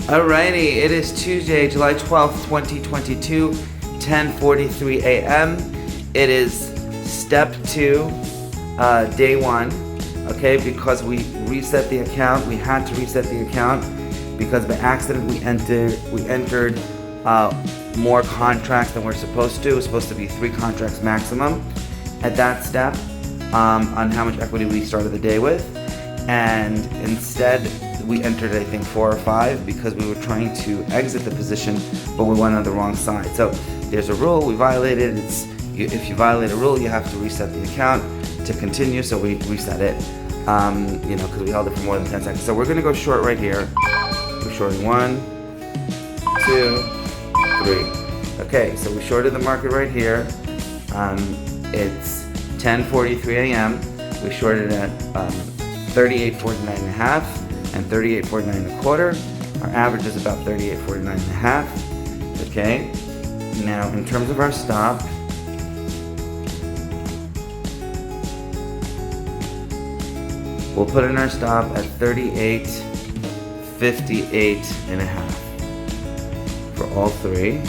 Alrighty, it is Tuesday, July 12th, 2022, 10:43 a.m. It is step 2, day 1. Okay, because we reset the account, we had to reset the account because by accident we entered more contracts than we're supposed to. It was supposed to be 3 contracts maximum at that step on how much equity we started the day with, and instead we entered, I think, 4 or 5 because we were trying to exit the position, but we went on the wrong side. So there's a rule we violated. If you violate a rule, you have to reset the account to continue. So we reset it, because we held it for more than 10 seconds. So we're gonna go short right here. We're shorting 1, 2, 3. Okay, so we shorted the market right here. It's 10:43 a.m. We shorted at 38.49 and a half and 38.49 and a quarter. Our average is about 38.49 and a half. Okay. Now, in terms of our stop, we'll put in our stop at 38.58 and a half for all 3.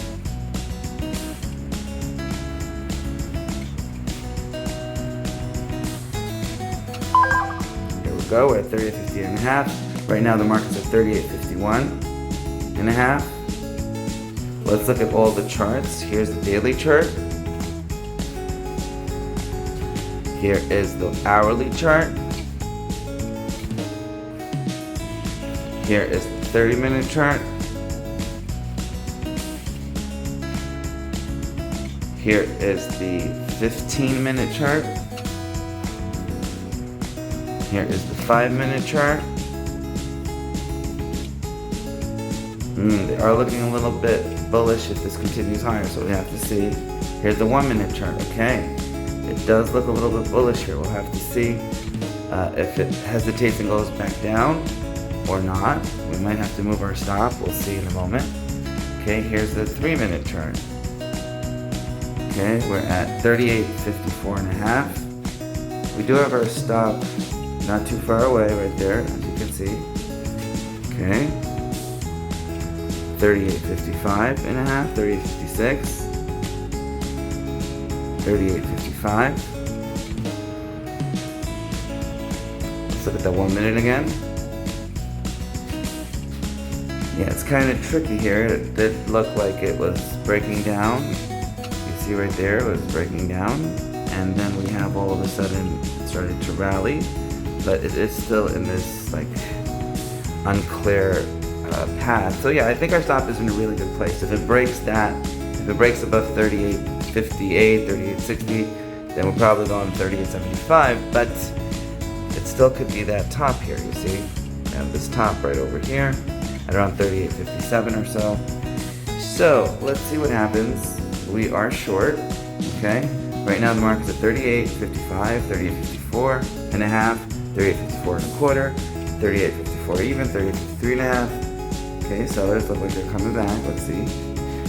Go. We're at 38.50 and a half. Right now the market's at 38.51 and a half. Let's look at all the charts. Here's the daily chart. Here is the hourly chart. Here is the 30-minute chart. Here is the 15-minute chart. Here is the 5-minute chart. They are looking a little bit bullish if this continues higher, so we have to see. Here's the 1-minute chart, okay? It does look a little bit bullish here. We'll have to see if it hesitates and goes back down or not. We might have to move our stop. We'll see in a moment. Okay, here's the 3-minute chart. Okay, we're at 38.54 and a half. We do have our stop not too far away right there, as you can see. Okay. 38.55 and a half, 38.56, 38.55. Let's look at that 1 minute again. Yeah, it's kind of tricky here. It did look like it was breaking down. You see right there, it was breaking down. And then we have all of a sudden it started to rally. But it is still in this unclear path. So yeah, I think our stop is in a really good place. If it breaks above 38.58, 38.60, then we'll probably go on 38.75. But it still could be that top here. You see, we have this top right over here at around 38.57 or so. So let's see what happens. We are short. Okay, right now the market's at 38.55, 38.54 and a half. 38.54 and a quarter, 38.54 even, 38.53 and a half. Okay, sellers look like they're coming back. Let's see.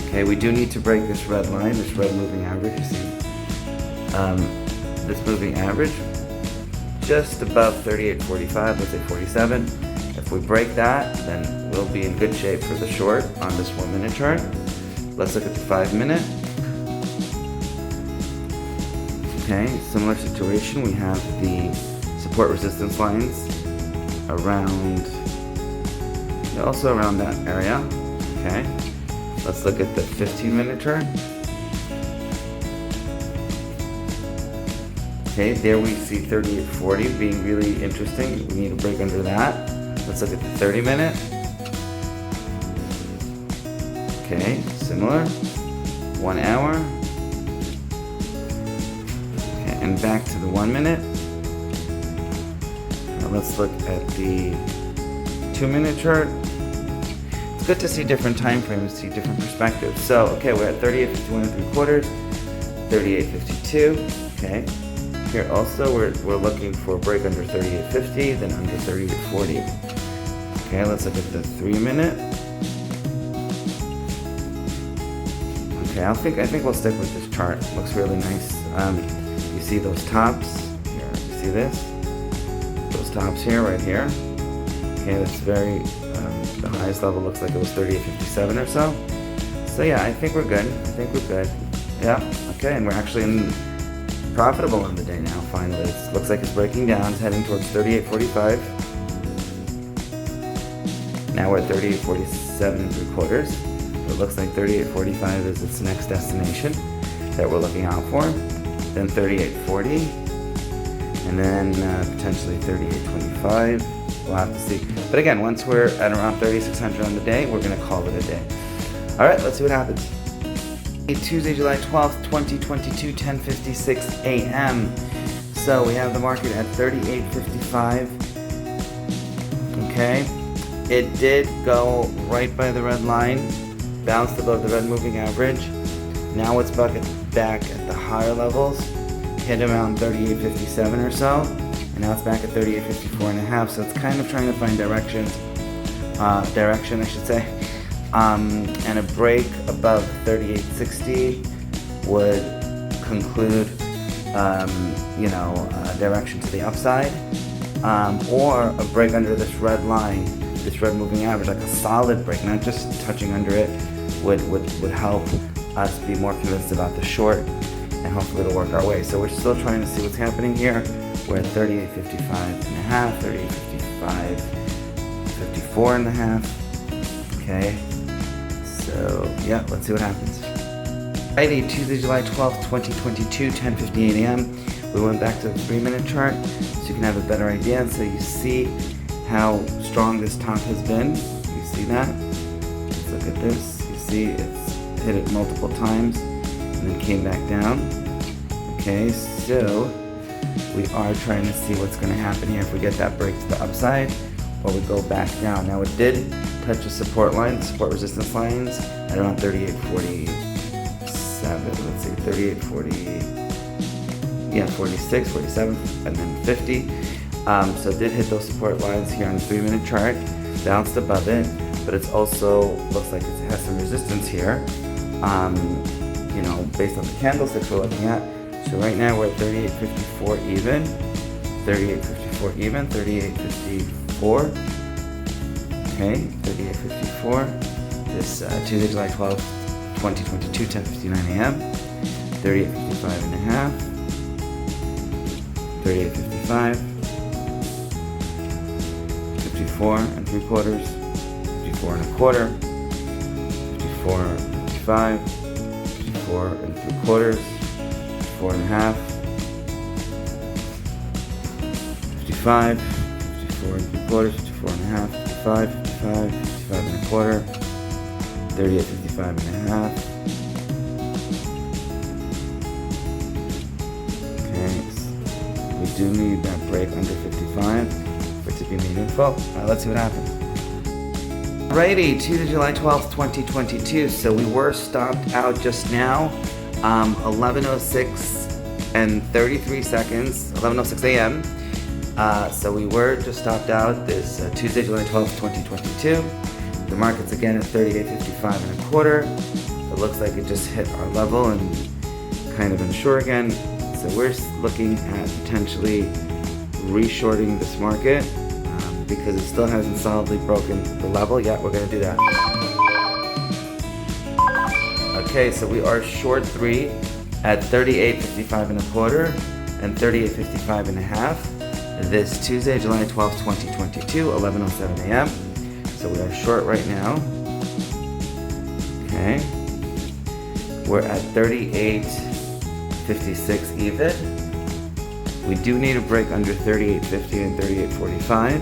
Okay, we do need to break this red line, this red moving average. You see, this moving average just above 38.45. Let's say 47. If we break that, then we'll be in good shape for the short on this 1-minute chart. Let's look at the 5-minute. Okay, similar situation. We have the support resistance lines also around that area. Okay, let's look at the 15-minute chart. Okay, there we see 38.40 being really interesting. We need to break under that. Let's look at the 30-minute. Okay, similar. 1 hour. Okay, and back to the 1-minute. Let's look at the 2-minute chart. It's good to see different time frames, see different perspectives. So, okay, we're at 38.51 and 3/4, 38.52. Okay. Here also we're looking for a break under 38.50, then under 38.40. Okay, let's look at the 3-minute. Okay, I think we'll stick with this chart. It looks really nice. You see those tops here. You see this? Those tops here, right here. Okay, that's very the high highest level looks like it was 38.57 or so. So yeah, I think we're good. Yeah, okay, and we're actually profitable in the day now, finally. It looks like it's breaking down, it's heading towards 38.45. Now we're at 38.47 3/4. It looks like 38.45 is its next destination that we're looking out for. Then 38.40, and then potentially 38.25. We'll have to see. But again, once we're at around 3,600 on the day, we're going to call it a day. All right, let's see what happens. Tuesday, July 12th, 2022, 10:56 a.m. So we have the market at 38.55. Okay. It did go right by the red line, bounced above the red moving average. Now it's back at the higher levels, hit around 38.57 or so, and now it's back at 38.54.5. So it's kind of trying to find direction, I should say. And a break above 38.60 would conclude, direction to the upside, or a break under this red line, this red moving average, like a solid break, not just touching under it, would help us be more convinced about the short, and hopefully it'll work our way. So we're still trying to see what's happening here. We're at 38.55.5, 38.55, 54.5. Okay. So yeah, let's see what happens. Friday, Tuesday, July 12th, 2022, 10:58 a.m. We went back to the 3-minute chart so you can have a better idea. So you see how strong this top has been. You see that? Let's look at this. You see it's hit it multiple times and then came back down. Okay, so we are trying to see what's going to happen here if we get that break to the upside, or we go back down. Now it did touch a support line, support resistance lines at around 38.47. Let's see, 38.40, 46, 47, and then 50. So it did hit those support lines here on the 3-minute chart, bounced above it, but it's also looks like it has some resistance here. Based on the candlesticks we're looking at. So right now we're at 38.54 even, 38.54 even, 38.54. Okay, 38.54. This Tuesday, July 12th, 2022, 10:59 a.m. 38.55.5, 38.55, 54 3/4, 54 1/4, 54 55, 54 3/4, 54 1/2, 55, 54 3/4, 54 1/2, 55, 55, 55 1/4, 38.55.5. Okay, we do need that break under 55 for it to be meaningful. Let's see what happens. Alrighty, Tuesday, July 12th, 2022. So we were stopped out just now, 11:06 and 33 seconds, 11:06 a.m. So we were just stopped out this Tuesday, July 12th, 2022. The market's again at 38.55 1/4. It looks like it just hit our level and kind of ensure again. So we're looking at potentially reshorting this market because it still hasn't solidly broken the level yet. We're going to do that. Okay, so we are short 3 at 38.55 1/4 and 38.55 1/2. This Tuesday, July 12th, 2022, 11:07 a.m. So we are short right now. Okay. We're at 38.56 even. We do need a break under 38.50 and 38.45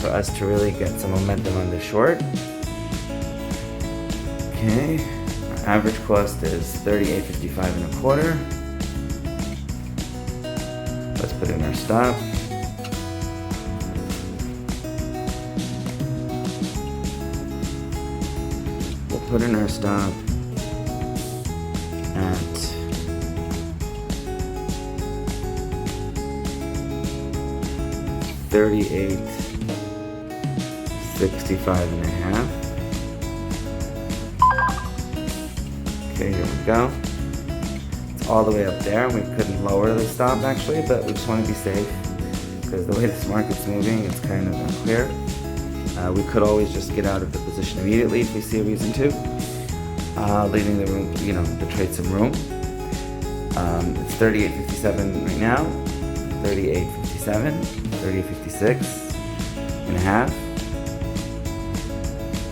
for us to really get some momentum on the short. Okay. Our average cost is 38.55 1/4. Let's put in our stop. Put in our stop at 38.65 1/2. Okay, here we go. It's all the way up there, and we couldn't lower the stop actually, but we just want to be safe because the way this market's moving, it's kind of unclear. We could always just get out of the position immediately if we see a reason to, leaving the room, the trade some room. It's 38.57 right now, 38.57, 38.56 and a half,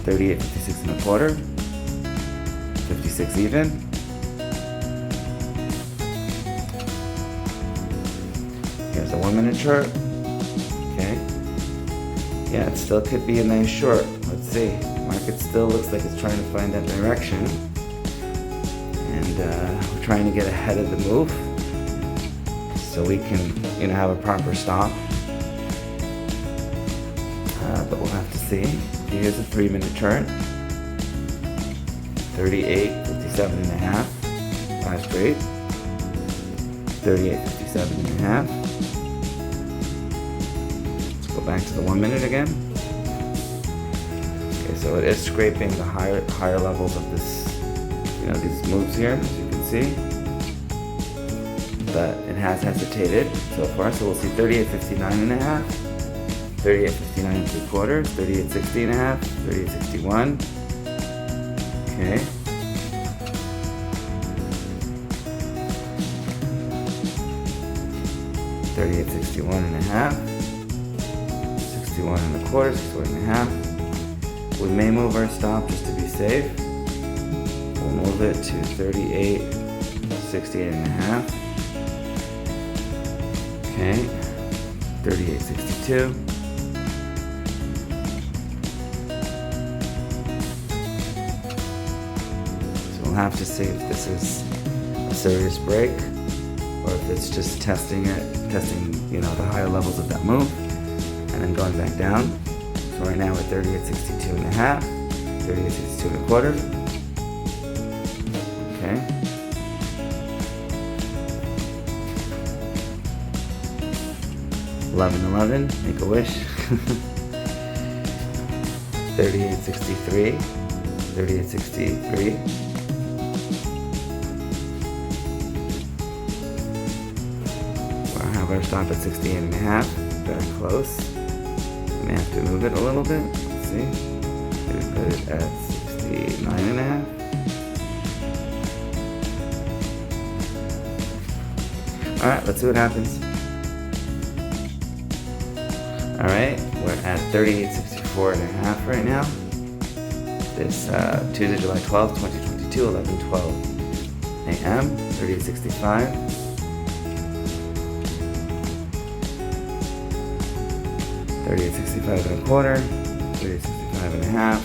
38.56 and a quarter, 56 even. Here's a 1 minute chart. Okay. Yeah, it still could be a nice short. Let's see. Market still looks like it's trying to find that direction. And we're trying to get ahead of the move so we can, have a proper stop. But we'll have to see. Here's a 3 minute chart. 38.57 and a half. Last trade. 38.57 and a half. Go back to the 1 minute again. Okay, so it is scraping the higher levels of this, these moves here, as you can see. But it has hesitated so far, so we'll see 38.59 and a half, 38.59 and 3/4, 38.60 and a half, 38.61. Okay. $38.61 and a half. 61 and a quarter, 61 and a half. We may move our stop just to be safe. We'll move it to 38.68 and a half. Okay, 38.62. So we'll have to see if this is a serious break or if it's just testing the higher levels of that move. And then going back down. So right now we're 38.62 and a half, 38.62 and a quarter. Okay. $11.11, make a wish. 38.63, 38.63. We'll have our stop at 68 and a half, very close. May have to move it a little bit. Let's see. Maybe put it at 69 and a half. Alright, let's see what happens. Alright, we're at 38.64 and a half right now. This Tuesday, July 12th, 2022, 11:12 a.m. 38.65. 38.65 and a quarter, 38.65 and a half.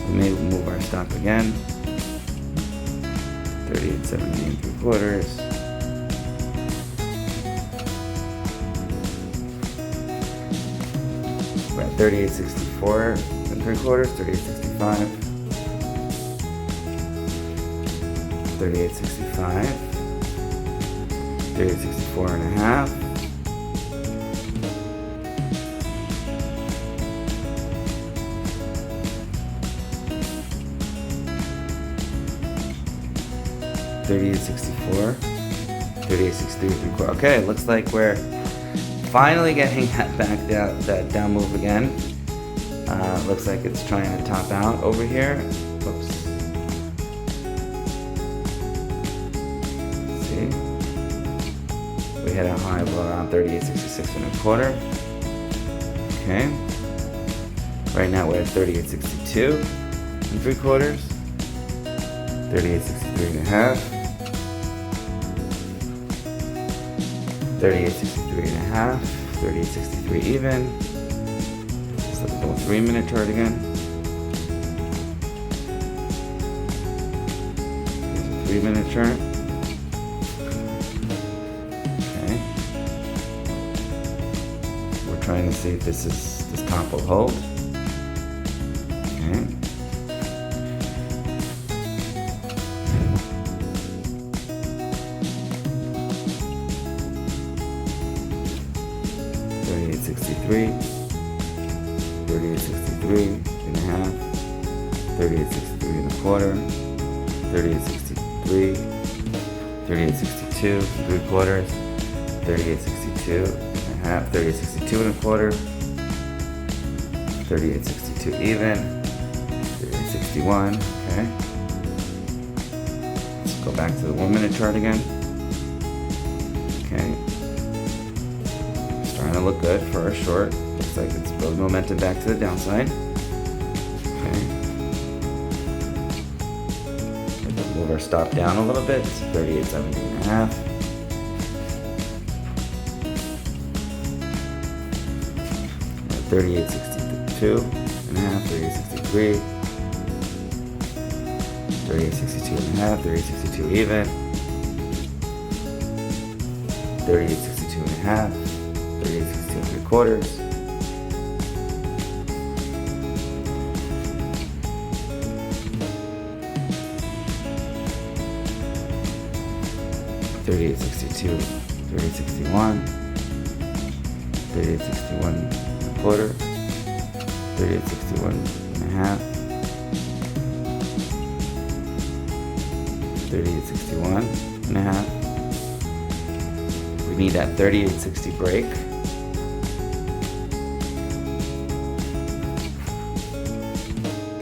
We may move our stop again. 38.70 and 3/4. We're at 38.64 and 3/4, 38.65. 38.65. 38.64 and a half. $38.64, $38.63 3/4. Okay, it looks like we're finally getting that down move again. Looks like it's trying to top out over here. Oops. Let's see. We hit a high of around 38.66 and a quarter. Okay. Right now we're at 38.62 and 3/4. 38.63 and a half. 38.63 and a half. 38.63 even. Let's look at the 3 minute chart again. Here's a 3 minute chart. Trying to see if this top will hold. Okay. $38.63, $38.63 and a half, $38.63 and a quarter, $38.63, $38.62 and 3/4, $38.62 and a half, $38.62 38.62 38.62 even, 38.61. Okay. Let's go back to the 1 minute chart again. Okay. Starting to look good for our short. Looks like it's building momentum back to the downside. Okay. Move our stop down a little bit. It's 38.70.5. 38.62 and a half, 38.63, 38.62 and a half, 38.62 even, 38.62 and a half, 38.62 and 3/4, 38.62, 38.61, 38.61 and a quarter, 38.61 and a half, 38.61 and a half. We need that 38.60 break.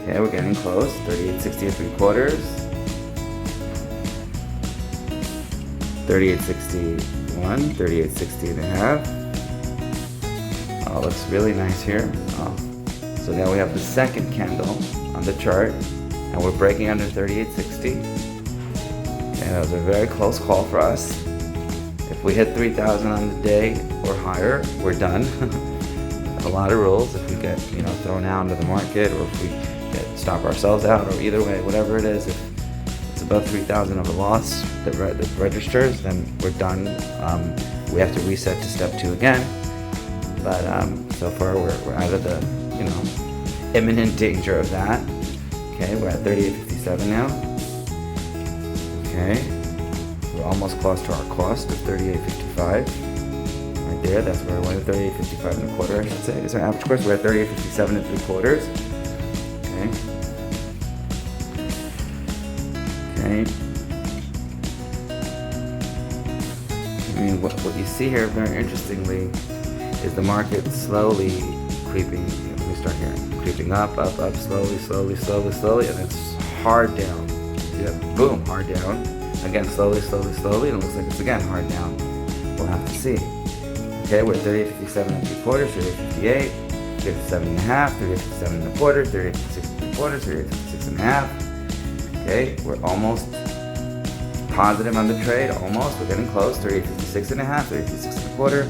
Okay, we're getting close. 38.60 and 3/4. 38.61, 38.60 and a half. Oh, looks really nice here. Oh. So now we have the second candle on the chart, and we're breaking under 38.60. And that was a very close call for us. If we hit 3,000 on the day or higher, we're done. A lot of rules. If we get thrown out into the market, or if we stop ourselves out, or either way, whatever it is, if it's above 3,000 of a loss that registers, then we're done. We have to reset to step 2 again. But so far we're out of the imminent danger of that. Okay, we're at 38.57 now. Okay, we're almost close to our cost of 38.55. Right there, that's where we went at 38.55 and a quarter, I should say. Is our average cost? We're at 38.57 and 3/4. Okay. Okay. I mean, what you see here, very interestingly, is the market slowly creeping. Let me start here. Creeping up, slowly, and it's hard down. Yeah, boom, hard down. Again, slowly, and it looks like it's again hard down. We'll have to see. Okay, we're at 38.57 and 3/4, 38.58, 37 and a half, 38.57 and a quarter, 38.56 and 3/4, 38.56 and a half. Okay, we're almost positive on the trade. Almost, we're getting close. 38.56 and a half, 38.56 and a quarter.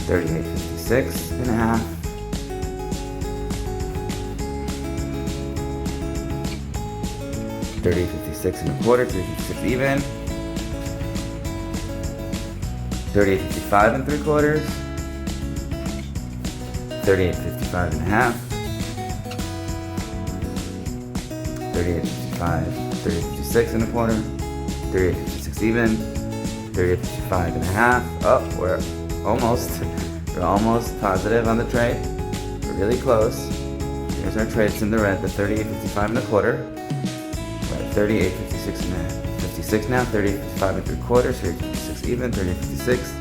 38.56 and a half. 38.56 and a quarter, 38.56 even. 38.55 and 3/4. 38.55 and a half. 38.55, 38.56 and a quarter. 38.56 even. 38.55 and a half. Oh, we're almost positive on the trade. We're really close. Here's our trades in the red, the 38.55 and a quarter. We're at 38.56 and a half. 56 now, 38.55 and 3/4, 38.56 even, 38.56.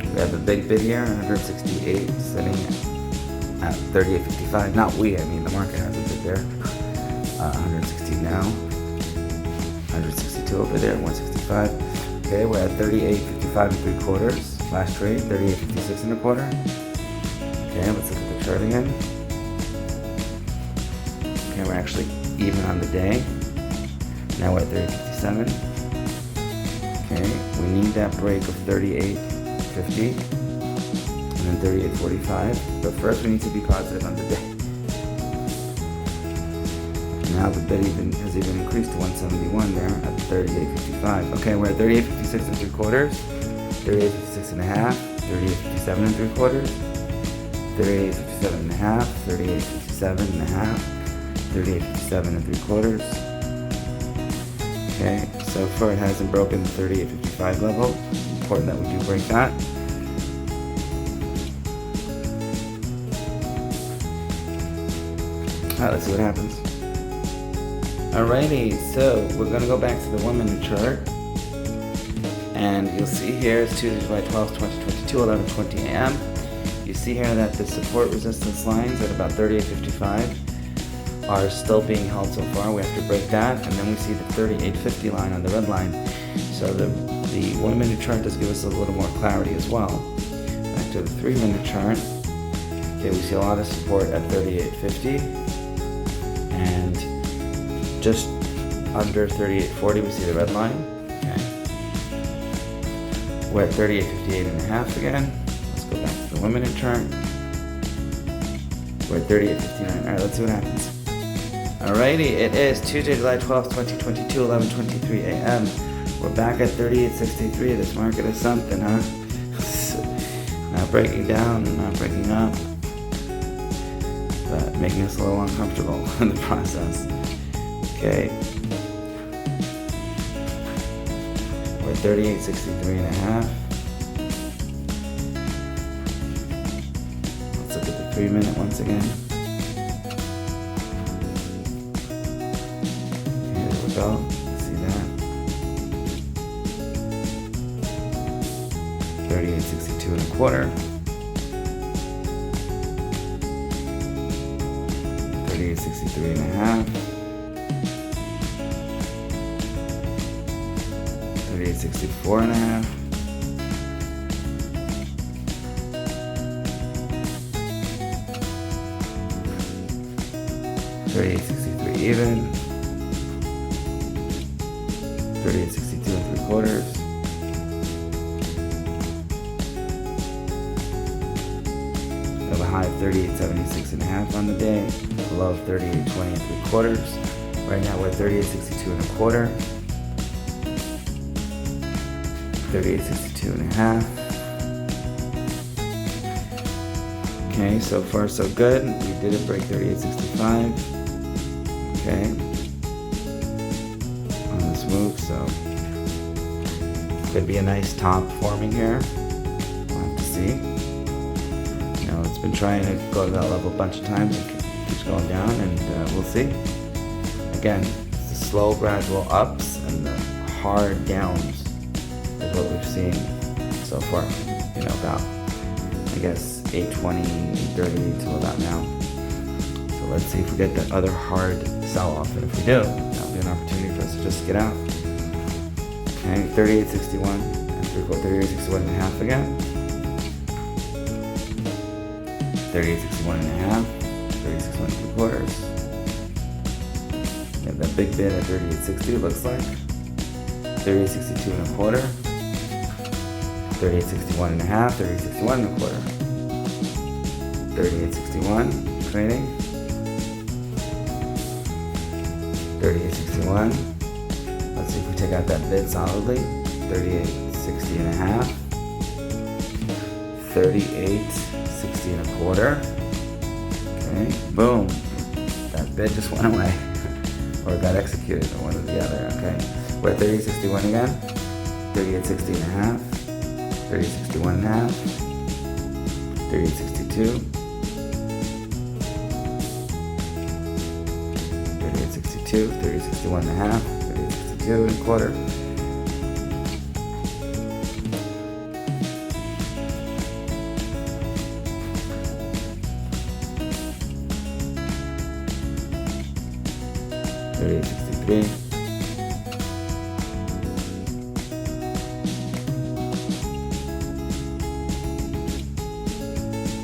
We have the big bid here, 168, sitting at 38.55. Not we, I mean the market has a bid there. 160 now. 162 over there, 165. Okay, we're at 38.55 and 3/4. Last trade, 38.56 and a quarter. Okay, let's look at the chart again. Okay, we're actually even on the day. Now we're at 38.57. Okay, we need that break of 38.50 and then 38.45. But first we need to be positive on the day. Now the bid has increased to 171 there at 38.55. Okay, we're at 38.56 and 3/4, 38.56 and a half, 38.57 and 3/4, 38.57 and a half, 38.57 and a half, 38.57 and 3/4. Okay, so far it hasn't broken the 38.55 level. Important that we do break that. Alright, let's see what happens. Alrighty, so we're going to go back to the 1 minute chart. And you'll see here it's Tuesday, July 12th, 2022, 11:20 a.m. You see here that the support resistance lines at about 38.55 are still being held so far. We have to break that, and then we see the 38.50 line on the red line. So the 1 minute chart does give us a little more clarity as well. Back to the 3 minute chart. Okay, we see a lot of support at 38.50, and just under 38.40 we see the red line. Okay, we're at 38.58.5 again. Let's go back to the 1 minute chart. We're at 38.59. All right, let's see what happens. Alrighty, it is Tuesday, July 12th, 2022, 11:23 a.m. We're back at 38.63. This market is something, huh? Not breaking down, not breaking up, but making us a little uncomfortable in the process. Okay. We're at 38.63.5. Let's look at the 3 minute once again. Go. See that? 38.62.25. 38.63.5. 38.64.5. 38.63 even. 38.62.75. We have a high of 38.76.5 on the day, a low of 38.20.75. Right now we're at 38.62.25. 38.62.5. Okay, so far so good. We didn't break 38.65. Okay. Move, so could be a nice top forming here. We'll have to see. You know, it's been trying to go to that level a bunch of times and keeps going down, and we'll see. Again, it's the slow, gradual ups and the hard downs is what we've seen so far. You know, about I guess 8:20, 8:30 till about now. So let's see if we get that other hard sell-off, and if we do, that'll be an opportunity for us to just get out. Okay, 38.61 and 38.61.5 again. 38.61.5, 38.61.75. We have that big bid at 38.60, it looks like. 38.62.25. 38.61.5, 38.61.25. 38.61 trading. 38.61. Let's see if we take out that bid solidly. 38.60.5. 38.60.25. Okay, boom. That bid just went away. Or got executed, or one or the other. Okay. We're at 38.61 again. 38.60.5. 38.61.5. 38.62. 38.61.5, 38.62.25. $38.63.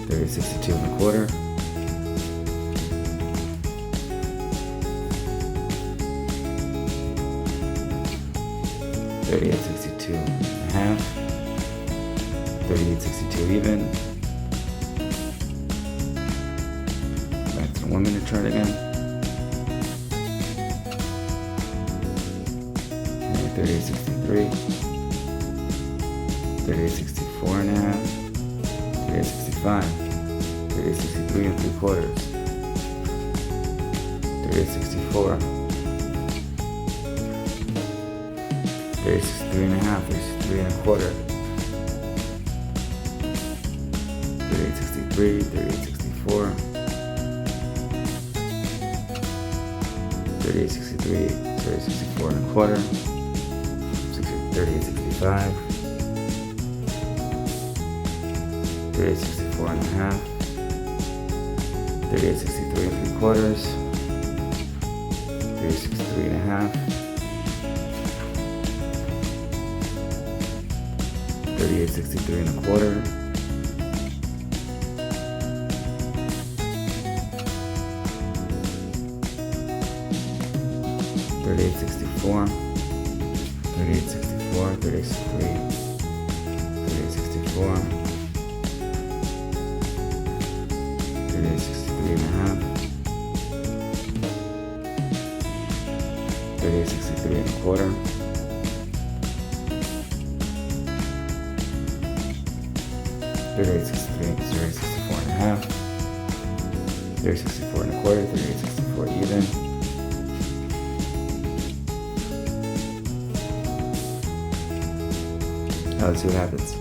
$38.62.25. 38.62.5. 38.62 even. Back to the 1 minute chart again. Okay, 38.63. 38.64.5. 38.65. 38.63.75. 38.64. 38.63.5, 38.25. 38.63, 38.64. 38.65, 38.63, 38.64 and a quarter, 38.65, 38.64 and a half, 38.63 and 3/4, 38.63 and a half, 38.63 and a quarter, 38.64, 38.64, 38.63, 38.64, 38.63 and a half, 38.63 and a quarter, 38.63, 38.64 and a half, 38.64 and a quarter, 38.64 even. Let's see what happens.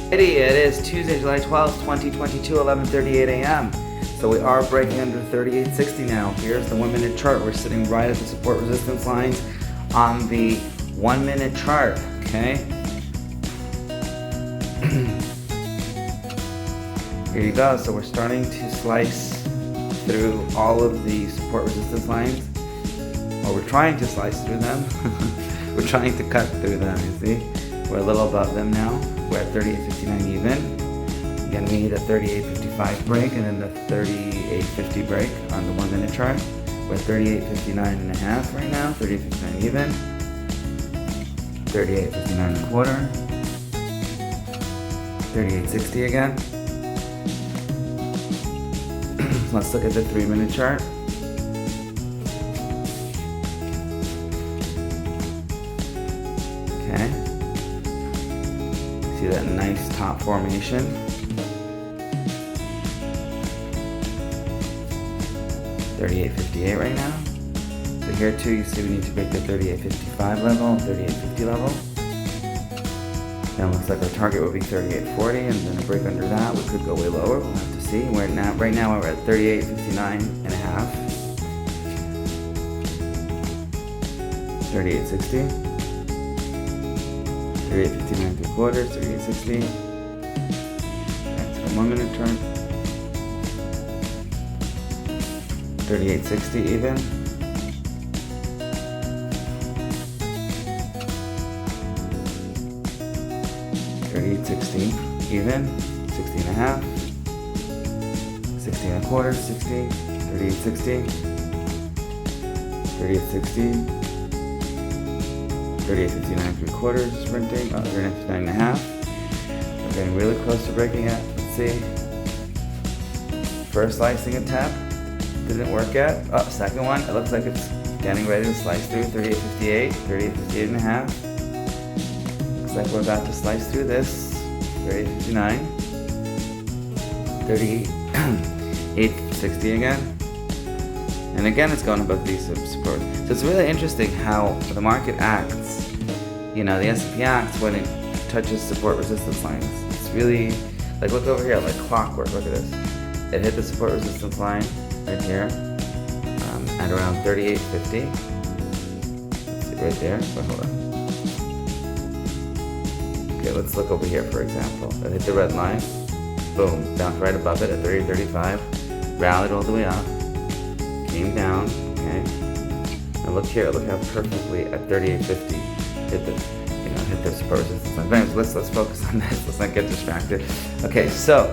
It is Tuesday, July 12th, 2022, 11:38 a.m. So we are breaking under 38.60 now. Here's the 1 minute chart. We're sitting right at the support resistance lines on the 1 minute chart. Okay. Here you go. So we're starting to slice through all of the support resistance lines. Or we're trying to slice through them. We're trying to cut through them, you see. We're a little above them now. We're at 38.59 even. Again, we need a 38.55 break and then the 38.50 break on the 1 minute chart. We're at 38.59 and a half right now. 38.59 even. 38.59 and a quarter. 38.60 again. Let's look at the 3 minute chart. Okay. See that nice top formation. $38.58 right now. So here too, you see we need to break the 38.55 level, 38.50 level. Then it looks like our target will be 38.40, and then a break under that, we could go way lower. We'll have to see. Right now we're at 38.59 and a half. 38.60. 38.59 3/4, 38.60. That's the 1 minute chart. 38.60 even. 38.60 even. 60 and a half. 60 and a quarter. 60. 38.60. 38.60. 38.59 3/4 sprinting. 39.59 and a half. We're getting really close to breaking it. Let's see. First slicing attempt. Didn't work yet. Second one. It looks like it's getting ready to slice through. 38.58. 38.58 and a half. Looks like we're about to slice through this. 38.59. 38.60 again. And again, it's going above these support. So it's really interesting how the market acts. You know, the S&P acts when it touches support resistance lines. It's really, like, look over here, like clockwork. Look at this. It hit the support resistance line right here at around 38.50. Let's see, right there. But hold on. Okay, let's look over here, for example. It hit the red line. Boom. Bounced right above it at 30.35. Rallied all the way up. Came down. Okay. And look here. Look how perfectly at 38.50 hit the support resistance line. But anyways, let's focus on this. Let's not get distracted. Okay, so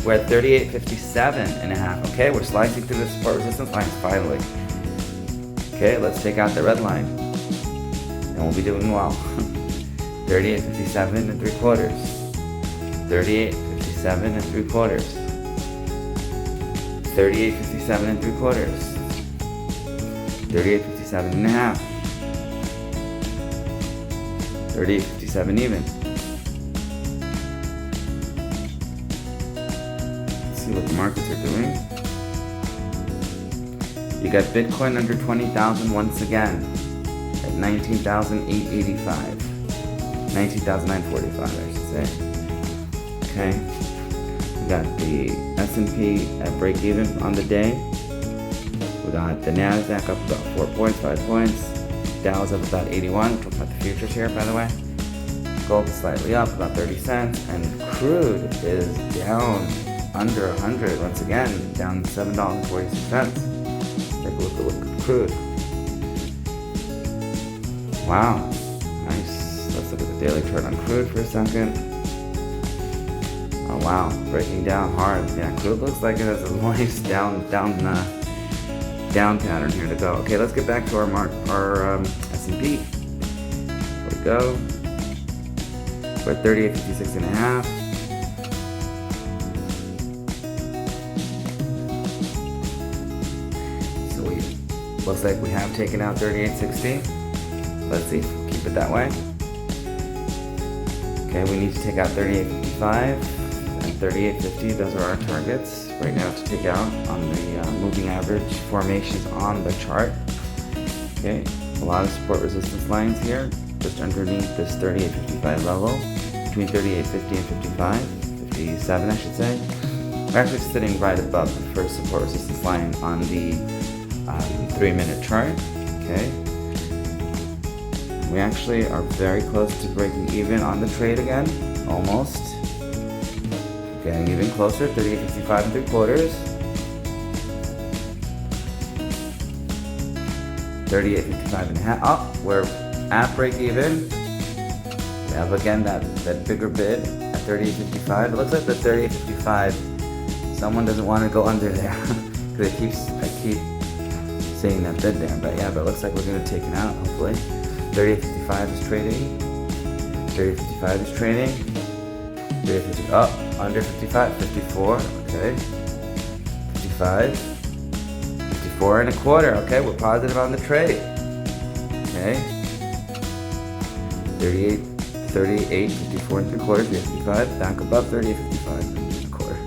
we're at 38.57 and a half. Okay, we're slicing through the support resistance lines finally. Okay, let's take out the red line. And we'll be doing well. 38.57 and 3/4. 38.57 and 3/4. 38.57 and 3/4. 38.57 and a half. 38.57 even. Let's see what the markets are doing. You got Bitcoin under 20,000 once again at 19,885. 19,945, I should say. Okay. We got the S&P at break even on the day We got the NASDAQ up about 4 points, 5 points. Dow's up about 81. Talking about the futures here, by the way. Gold is slightly up, about 30 cents. And crude is down under 100. Once again, down $7.46. Take a look at crude. Wow. Nice. Let's look at the daily chart on crude for a second. Oh wow, breaking down hard. Yeah, crude looks like it has a nice down pattern here to go. Okay, let's get back to our S&P. Here we go. We're at 38.56 and a half. So looks like we have taken out 38.60. Let's see, keep it that way. Okay, we need to take out 38.55 and 38.50. Those are our targets right now to take out on the moving average formations on the chart. Okay, a lot of support resistance lines here, just underneath this 38.55 level, between 38.50 and 57 I should say. We're actually sitting right above the first support resistance line on the 3-minute chart. Okay. We actually are very close to breaking even on the trade again, almost. Getting even closer, 38.55 and 3/4. 38.55 and a half. Oh, we're at break even. We have again that bigger bid at 38.55. It looks like the 38.55, someone doesn't want to go under there. Because I keep seeing that bid there. But yeah, but it looks like we're going to take it out, hopefully. 38.55 is trading. 38.55 is trading. 38.50 up, under 55, 54, okay. 55, 54 and a quarter, okay. We're positive on the trade. Okay. 38, 38, 54 and 3/4, 55, back above 38.55 and a quarter.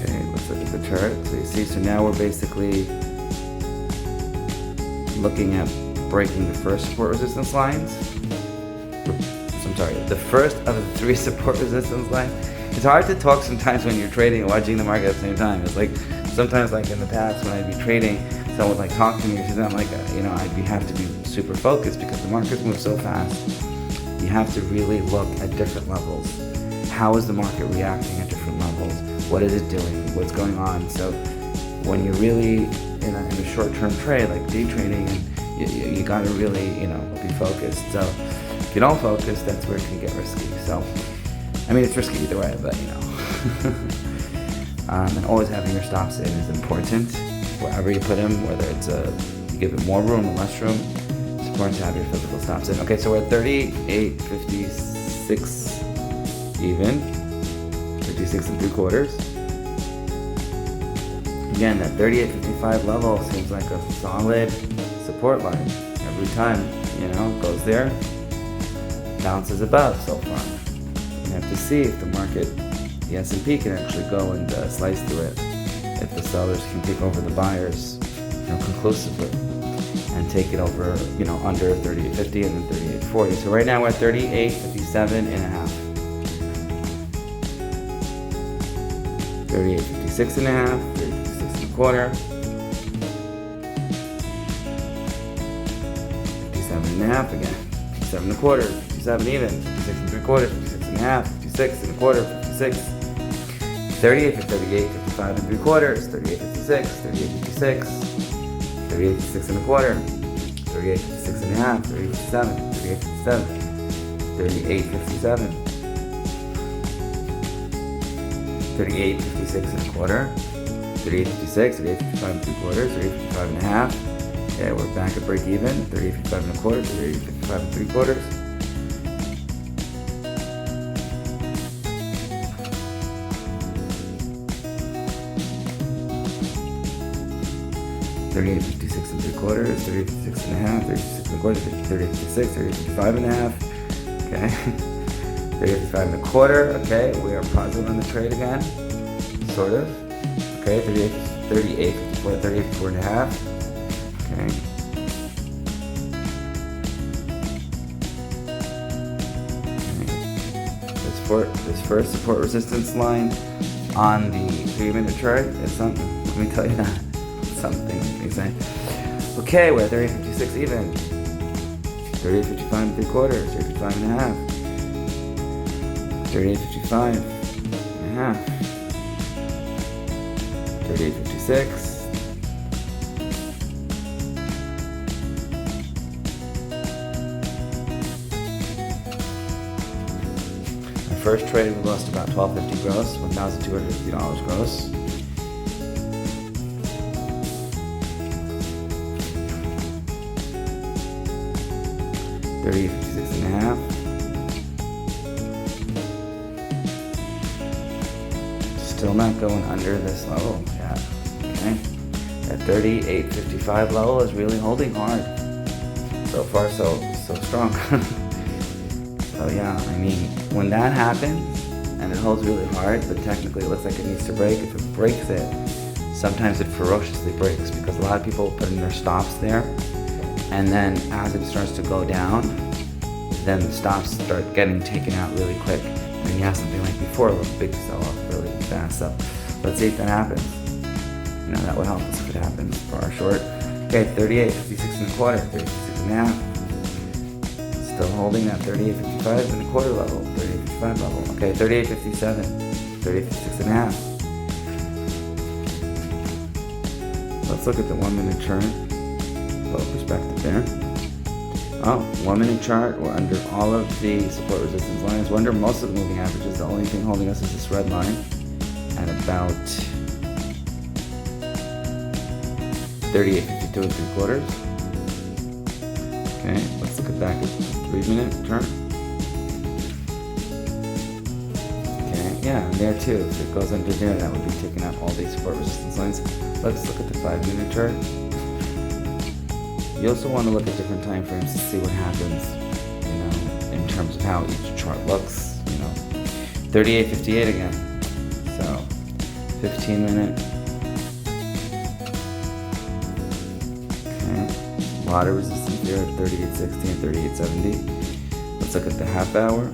Okay, let's look at the chart. So you see, so now we're basically looking at breaking the first support resistance lines. I'm sorry, the first of the 3 support resistance lines. It's hard to talk sometimes when you're trading and watching the market at the same time. It's like sometimes, like in the past, when I'd be trading, someone would like talk to me, and I'm like, I'd have to be super focused because the markets move so fast. You have to really look at different levels. How is the market reacting at different levels? What is it doing? What's going on? So when you're really in a short-term trade, like day trading, and you got to really, be focused. So if you don't focus, that's where it can get risky. So, I mean, it's risky either way, but and always having your stops in is important. Wherever you put them, whether it's you give it more room or less room, it's important to have your physical stops in. Okay, so we're at 38.56 even, 56 and 3/4. Again, that 38.55 level seems like a solid support line. Every time, goes there, bounces above so far. We have to see if the market, the S&P, can actually go and slice through it. If the sellers can take over the buyers, conclusively, and take it over, under 38.50 and then 38.40. So right now we're at 38.57 and a half. 38.56 and a half, 38.56 and a quarter. 57 and a half again. 57 and a quarter, 57 even, 56 and 3/4, 56 and a half, 56 and a quarter, 56. 38 to 38, 55 and 3/4, 38.56, 38.56, 38.56 and a quarter, 38.56 and a half, 38.57, 38.57, 38.57, 38.56 and a quarter, 38.56, 38.55 and 3/4, 38.55 and a half. Okay, we're back at break even, 38.55 and a quarter, 38.55 and 3/4. 38.56 and 3/4, 38.56 and a half, 38.56 and a quarter, 38.56, 38.55 and a half. Okay, 38.55 and a quarter. Okay, we are positive on the trade again, sort of. Okay, 38.54, 38.4 and a half. Okay. This first support resistance line on the 3-minute chart is something. Let me tell you that. can say. Okay, we're at 38.56 even. 38.55 and 3/4, 38.55 and a half. 38.55 and a half. 38.56. First trade, we lost about $12.50 gross, $1,250 gross. $38.56 and a half. Still not going under this level. Yeah. Okay. That 38.55 level is really holding hard. So far, so strong. So yeah, I mean, when that happens, and it holds really hard, but technically it looks like it needs to break, if it breaks it, sometimes it ferociously breaks, because a lot of people put in their stops there, and then as it starts to go down, then the stops start getting taken out really quick, and then you have something like before, a big sell-off really fast. So let's see if that happens. You know, that would help us if it happens for our short. Okay, 38.56 and a quarter, 36 and a half. Still holding that 38.55 and a quarter level, 38.55 level. Okay, 38.57, 38.56 and a half. Let's look at the 1 minute chart. Low perspective there. Oh, 1 minute chart. We're under all of the support resistance lines. We're under most of the moving averages. The only thing holding us is this red line at about 38.52 and 3/4. Okay, let's look at back at the 3 minute chart. Okay, yeah, and there too. If it goes under there, that would be taking out all these support resistance lines. Let's look at the 5 minute chart. You also want to look at different time frames to see what happens, you know, in terms of how each chart looks, you know. 38.58 again. So, 15 minute. Okay, a lot of resistance here at 38.60 and 38.70. Let's look at the half hour.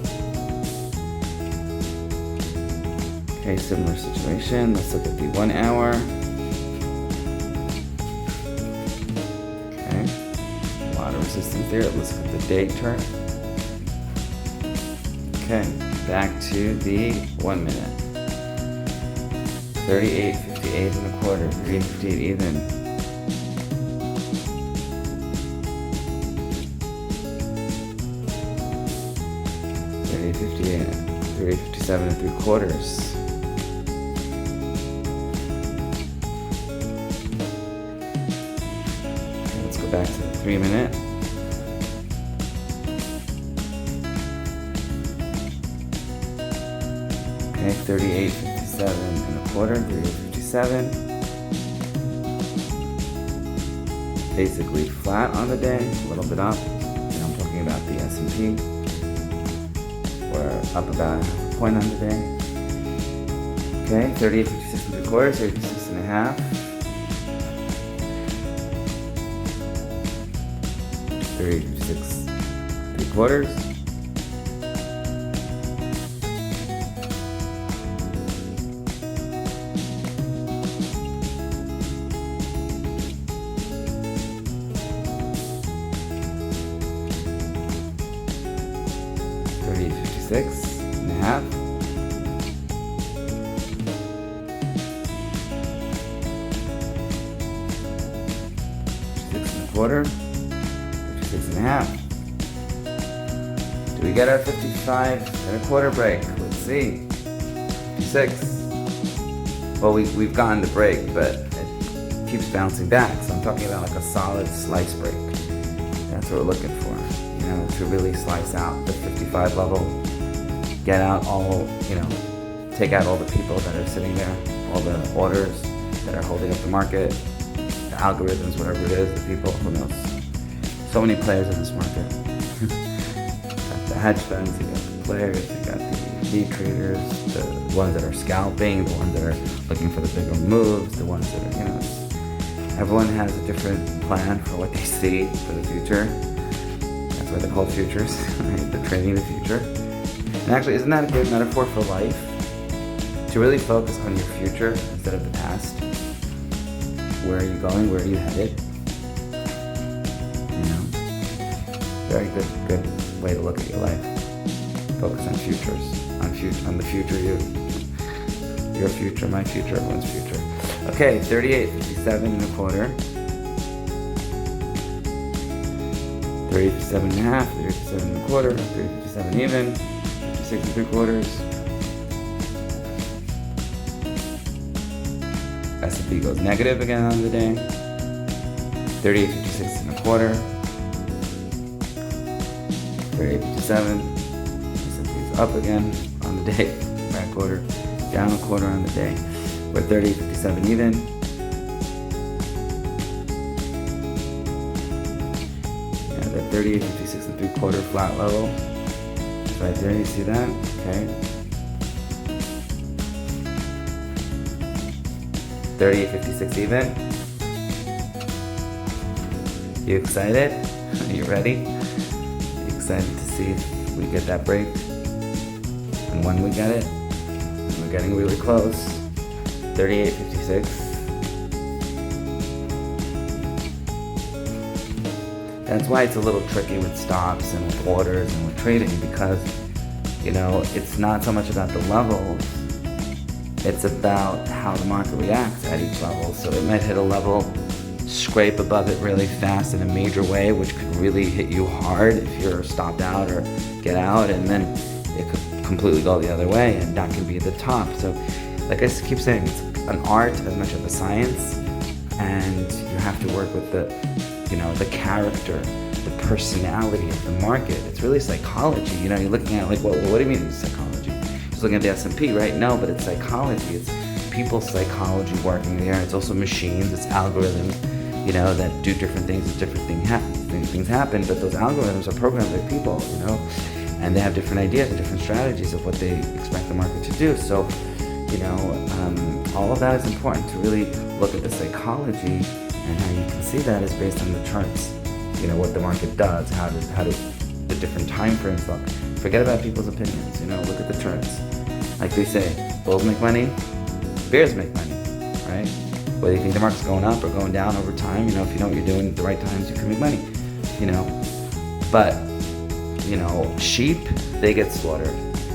Okay, similar situation. Let's look at the 1 hour. Resistance there. Let's look at the day chart. Okay, back to the 1 minute. 38.58 and a quarter, 38.58 even. $38.57 and 3/4. Let's go back to the 3 minute. Okay, 38.57 and a quarter, 38.57. Basically flat on the day, a little bit up. And I'm talking about the S&P. We're up about half a point on the day. Okay, 38.56 and 3/4, 36 and a half. 38.56 3/4. $38.56 and a half. $36 and a quarter. 56 and a half. Do we get our 55 and a quarter break? Let's see. 56. Well, we've gotten the break, but it keeps bouncing back. So I'm talking about like a solid slice break. That's what we're looking for. You know, to really slice out the 55 level, get out all, you know, take out all the people that are sitting there, all the orders that are holding up the market, the algorithms, whatever it is, the people, who knows. So many players in this market. Got the hedge funds, you got the players, you got the day traders, the ones that are scalping, the ones that are looking for the bigger moves, the ones that are, you know, everyone has a different plan for what they see for the future. That's why they're called futures, right? They're trading the future. And actually, isn't that a good metaphor for life? To really focus on your future instead of the past. where are you going, where are you headed? You know, very good way to look at your life. Focus on futures, on the future you. Your future, my future, everyone's future. Okay, 38.57 1/4. 38.57 1/2, 38.57 1/4, 38.57 even, 56 3/4. S&P goes negative again on the day. 38.56 1/4. 38.57. S&P's up again on the day. Back quarter, down 1/4 on the day. We're 38.57 even. Yeah, that 38.56 3/4 flat level. Right there, you see that? Okay. 38.56 even. You excited? Are you ready? You excited to see if we get that break? And when we get it? We're getting really close. 38.56. That's why it's a little tricky with stops and with orders and with trading, because, you know, it's not so much about the levels, it's about how the market reacts at each level. So it might hit a level, scrape above it really fast in a major way, which could really hit you hard if you're stopped out or get out, and then it could completely go the other way, and that can be the top. So like I keep saying, it's an art as much as a science, and you have to work with the character, the personality of the market. It's really psychology. You know, you're looking at like, what do you mean it's psychology? Just looking at the S&P, right? No, but it's psychology. It's people's psychology working there. It's also machines, it's algorithms, you know, that do different things as different things happen, but those algorithms are programmed by people, you know, and they have different ideas and different strategies of what they expect the market to do. So, you know, all of that is important to really look at the psychology, and how you can see that is based on the charts. You know, what the market does, how do the different time frames look. Forget about people's opinions, you know, look at the charts. Like they say, bulls make money, bears make money, right? Whether you think the market's going up or going down over time, you know, if you know what you're doing at the right times, you can make money, you know. But, you know, sheep, they get slaughtered.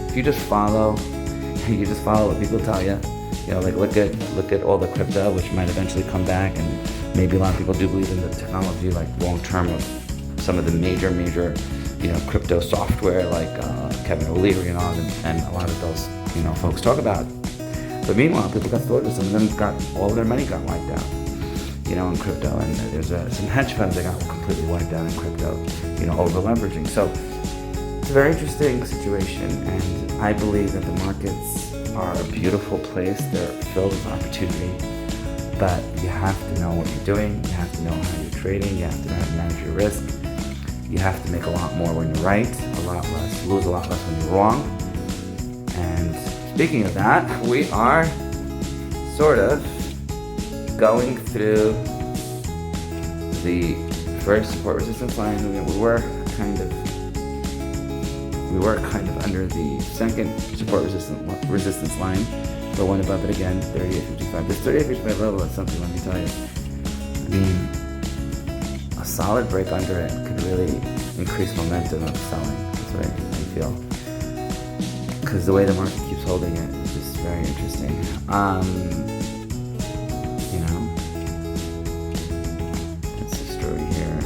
If you just follow what people tell you, you know, like look at all the crypto, which might eventually come back, and maybe a lot of people do believe in the technology, like long term, of some of the major, you know, crypto software, like Kevin O'Leary and all, and a lot of those, you know, folks talk about. But meanwhile, people got slaughtered. Some of them all of their money got wiped out, you know, in crypto. And there's some hedge funds that got completely wiped out in crypto, you know, over leveraging. So it's a very interesting situation, and I believe that the markets are a beautiful place. They're filled with opportunity, but you have to know what you're doing. You have to know how you're trading. You have to know how to manage your risk. You have to make a lot more when you're right, lose a lot less when you're wrong. And speaking of that, we are sort of going through the first support resistance line. We were kind of under the second support resistance line, but went above it again, 38.55. This 38.55 level is something, let me tell you. I mean, a solid break under it could really increase momentum of selling. That's what I feel. Because the way the market keeps holding it is just very interesting. You know, that's the story here.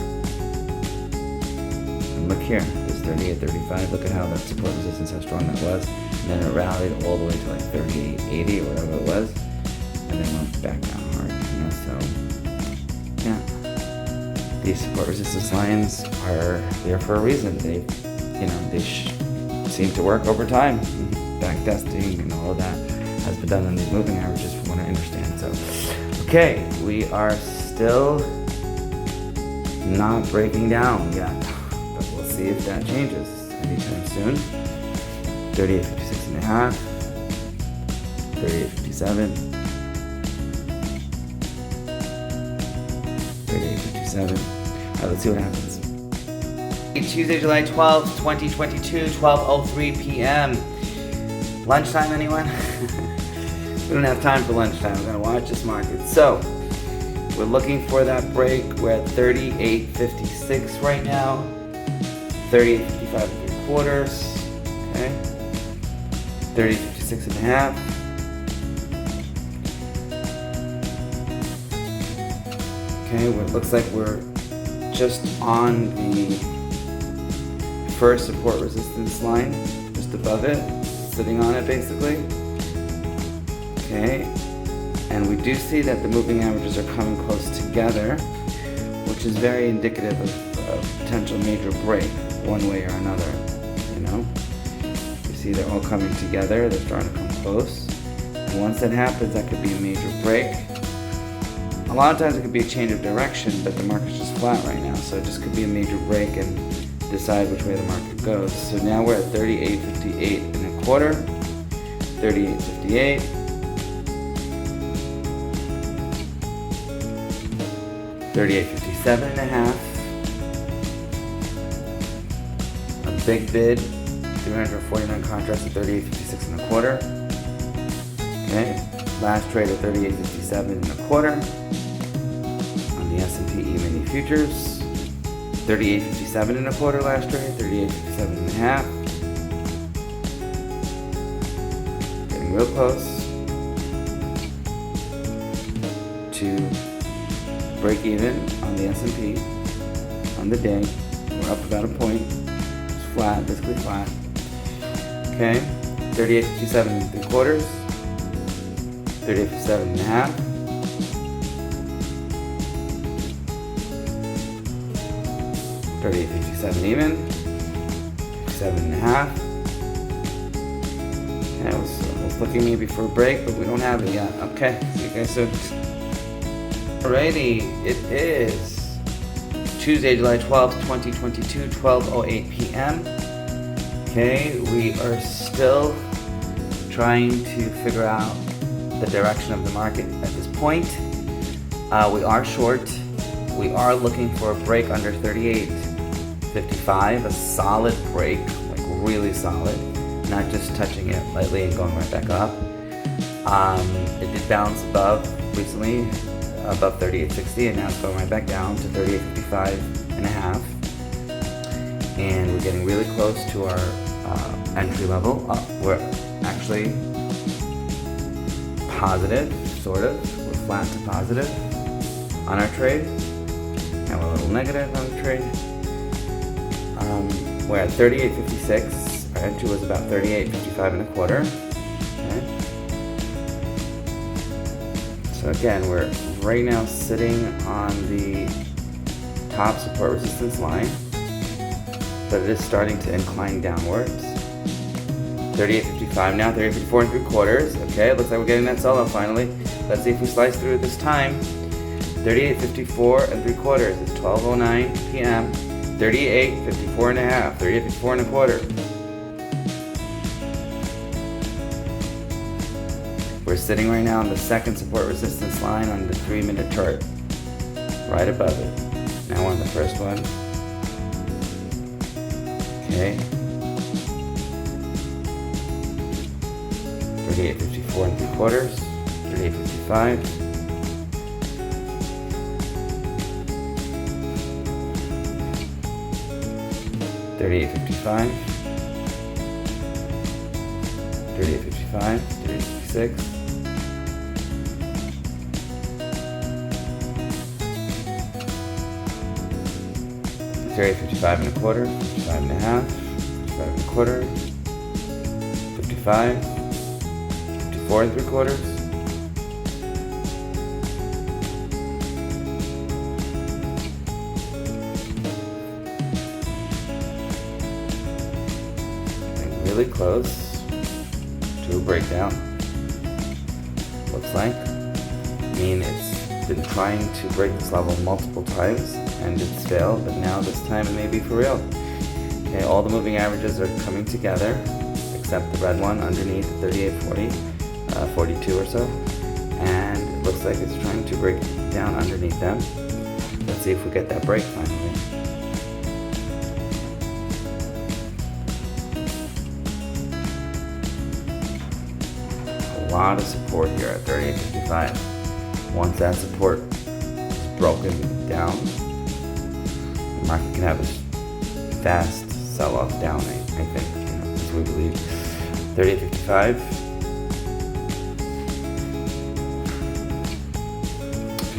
And look here, this 38.35. Look at how that support resistance, how strong that was. And then it rallied all the way to like 38.80 or whatever it was, and then went back down hard. You know, so yeah, these support resistance lines are there for a reason. They seem to work over time. Back testing and all of that has been done on these moving averages from what I understand. So, okay, we are still not breaking down yet, but we'll see if that changes anytime soon. 38.56 and a half, 38.57, 38.57. All right, let's see what happens. Tuesday, July 12th, 2022, 12:03 p.m. Lunchtime, anyone? We don't have time for lunchtime. We're going to watch this market. So, We're looking for that break. We're at 38.56 right now. 38.55 and 3/4. Okay. 38.56 and a half. Okay, well, it looks like we're just on the first support resistance line, just above it, sitting on it basically. Okay, and we do see that the moving averages are coming close together, which is very indicative of a potential major break one way or another, you know. You see they're all coming together, they're starting to come close. And once that happens, that could be a major break. A lot of times it could be a change of direction, but the market's just flat right now, so it just could be a major break and decide which way the market goes. So now we're at 38.58 and a quarter, 38.58, 38.57 and a half, a big bid, 349 contracts at 38.56 and a quarter. Okay, last trade at 38.57 and a quarter. The S&P E-mini futures, 38.57 and a quarter last trade, 38.57 and a half. Getting real close to break even on the S&P on the day. We're up about a point. It's flat, basically flat. Okay, 38.57 and 3/4, 38.57 and a half. 38.57 even, 57 and a half. And I was looking maybe for a break, but we don't have it yet. Okay, see you guys soon. Alrighty, it is Tuesday, July 12th, 2022, 12:08 p.m. Okay, we are still trying to figure out the direction of the market at this point. We are short. We are looking for a break under 38.55, a solid break, like really solid, not just touching it lightly and going right back up. It did bounce above recently, above 38.60, and now it's going right back down to 38.55 and a half. And we're getting really close to our entry level. We're actually positive, sort of. We're flat to positive on our trade. Now we're a little negative on the trade. We're at 38.56. Our entry was about 38.55 and a quarter. Okay. So again, we're right now sitting on the top support resistance line, but it is starting to incline downwards. 38.55 now, 38.54 and 3/4. Okay, it looks like we're getting that sell-off finally. Let's see if we slice through it this time. 38.54 and 3/4. It's 12:09 p.m. 38.54 and a half. 38.54 and a quarter. We're sitting right now on the second support resistance line on the 3-minute chart, right above it. Now we're on the first one. Okay. 38.54 and 3/4. 38.55. 38.55, 38.55, 38.56, 38.55 and a quarter, 55 and a half, 55 and a quarter, 55, 54 and 3/4. Really close to a breakdown, looks like. I mean, it's been trying to break this level multiple times and it's failed, but now this time it may be for real. Okay, all the moving averages are coming together except the red one underneath 38.40, 42 or so, and it looks like it's trying to break down underneath them. Let's see if we get that break finally. A lot of support here at 38.55. Once that support broken down, the market can have a fast sell-off down, I think, as we believe. 38.55,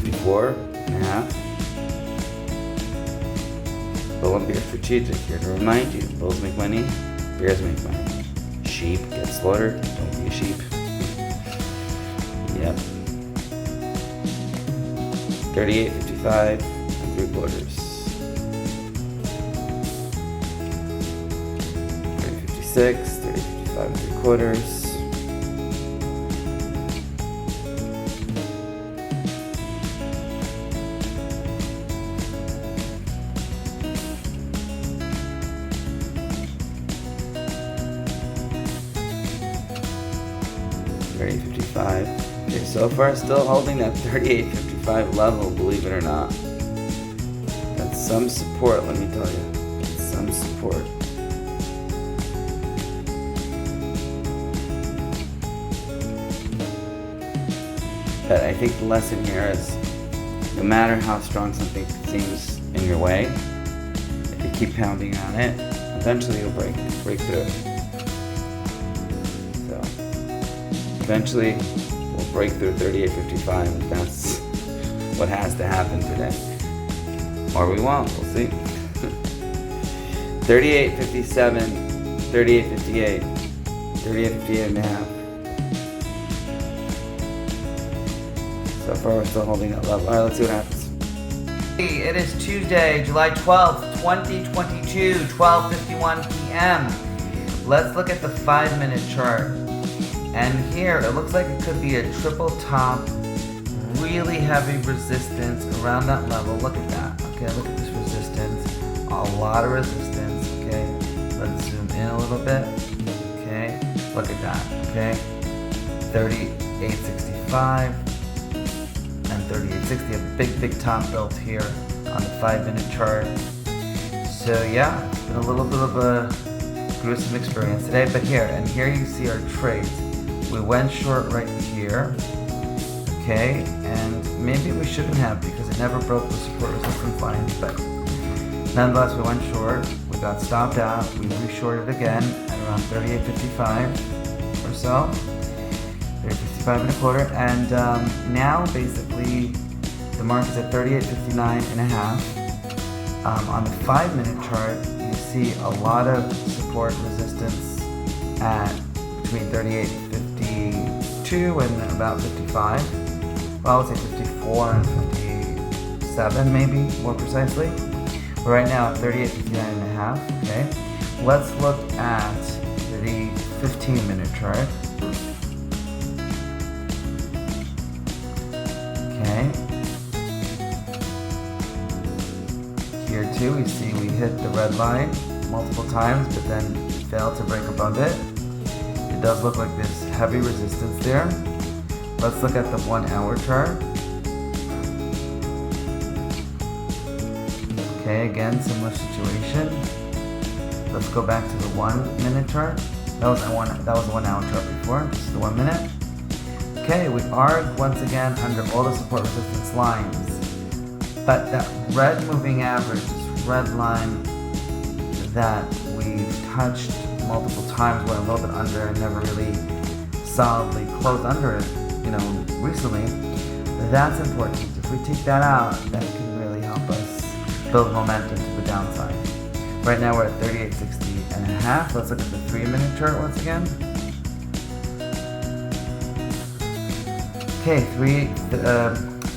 54.5. Bull and bear strategic, here to remind you, bulls make money, bears make money. Sheep get slaughtered, don't be a sheep. Yep. 38.55 and 3/4. 30.56, 30.55 and 3/4. 38.55. Okay, so far still holding that 38.55 level, believe it or not. That's some support, let me tell you. That's some support. But I think the lesson here is no matter how strong something seems in your way, if you keep pounding on it, eventually you'll break through. So eventually we'll break through 38.55 if that's what has to happen today. Or we won't, we'll see. 38.57, 38.58, 38.58.5. So far we're still holding that level. Alright, let's see what happens. It is Tuesday, July 12th, 2022, 12:51 p.m. Let's look at the 5-minute chart. And here, it looks like it could be a triple top, really heavy resistance around that level. Look at that. Okay, look at this resistance. A lot of resistance. Okay, let's zoom in a little bit. Okay, look at that. Okay, 38.65 and 38.60. A big top built here on the 5-minute chart. So yeah, it's been a little bit of a gruesome experience today. But here you see our trades. We went short right here, okay, and maybe we shouldn't have because it never broke the support resistance lines, but nonetheless we went short, we got stopped out, we re-shorted again at around 38.55 or so, 38.55 and 1/4, and now basically the market's at 38.59.5. On the 5-minute chart, you see a lot of support resistance at between 38.52 and about 55. Well, I would say 54 and 57 maybe, more precisely. We're right now at 38.59.5, okay? Let's look at the 15-minute chart. Okay. Here too, we see we hit the red line multiple times, but then failed to break above it. It does look like there's heavy resistance there. Let's look at the 1-hour chart. Okay, again, similar situation. Let's go back to the 1-minute chart. That was a 1-hour chart before. This is the 1 minute. Okay, we are once again under all the support resistance lines. But that red moving average, this red line that we've touched multiple times, went a little bit under and never really solidly closed under it, recently, that's important. If we take that out, that can really help us build momentum to the downside. Right now we're at 38.60.5. Let's look at the 3-minute chart once again. Okay,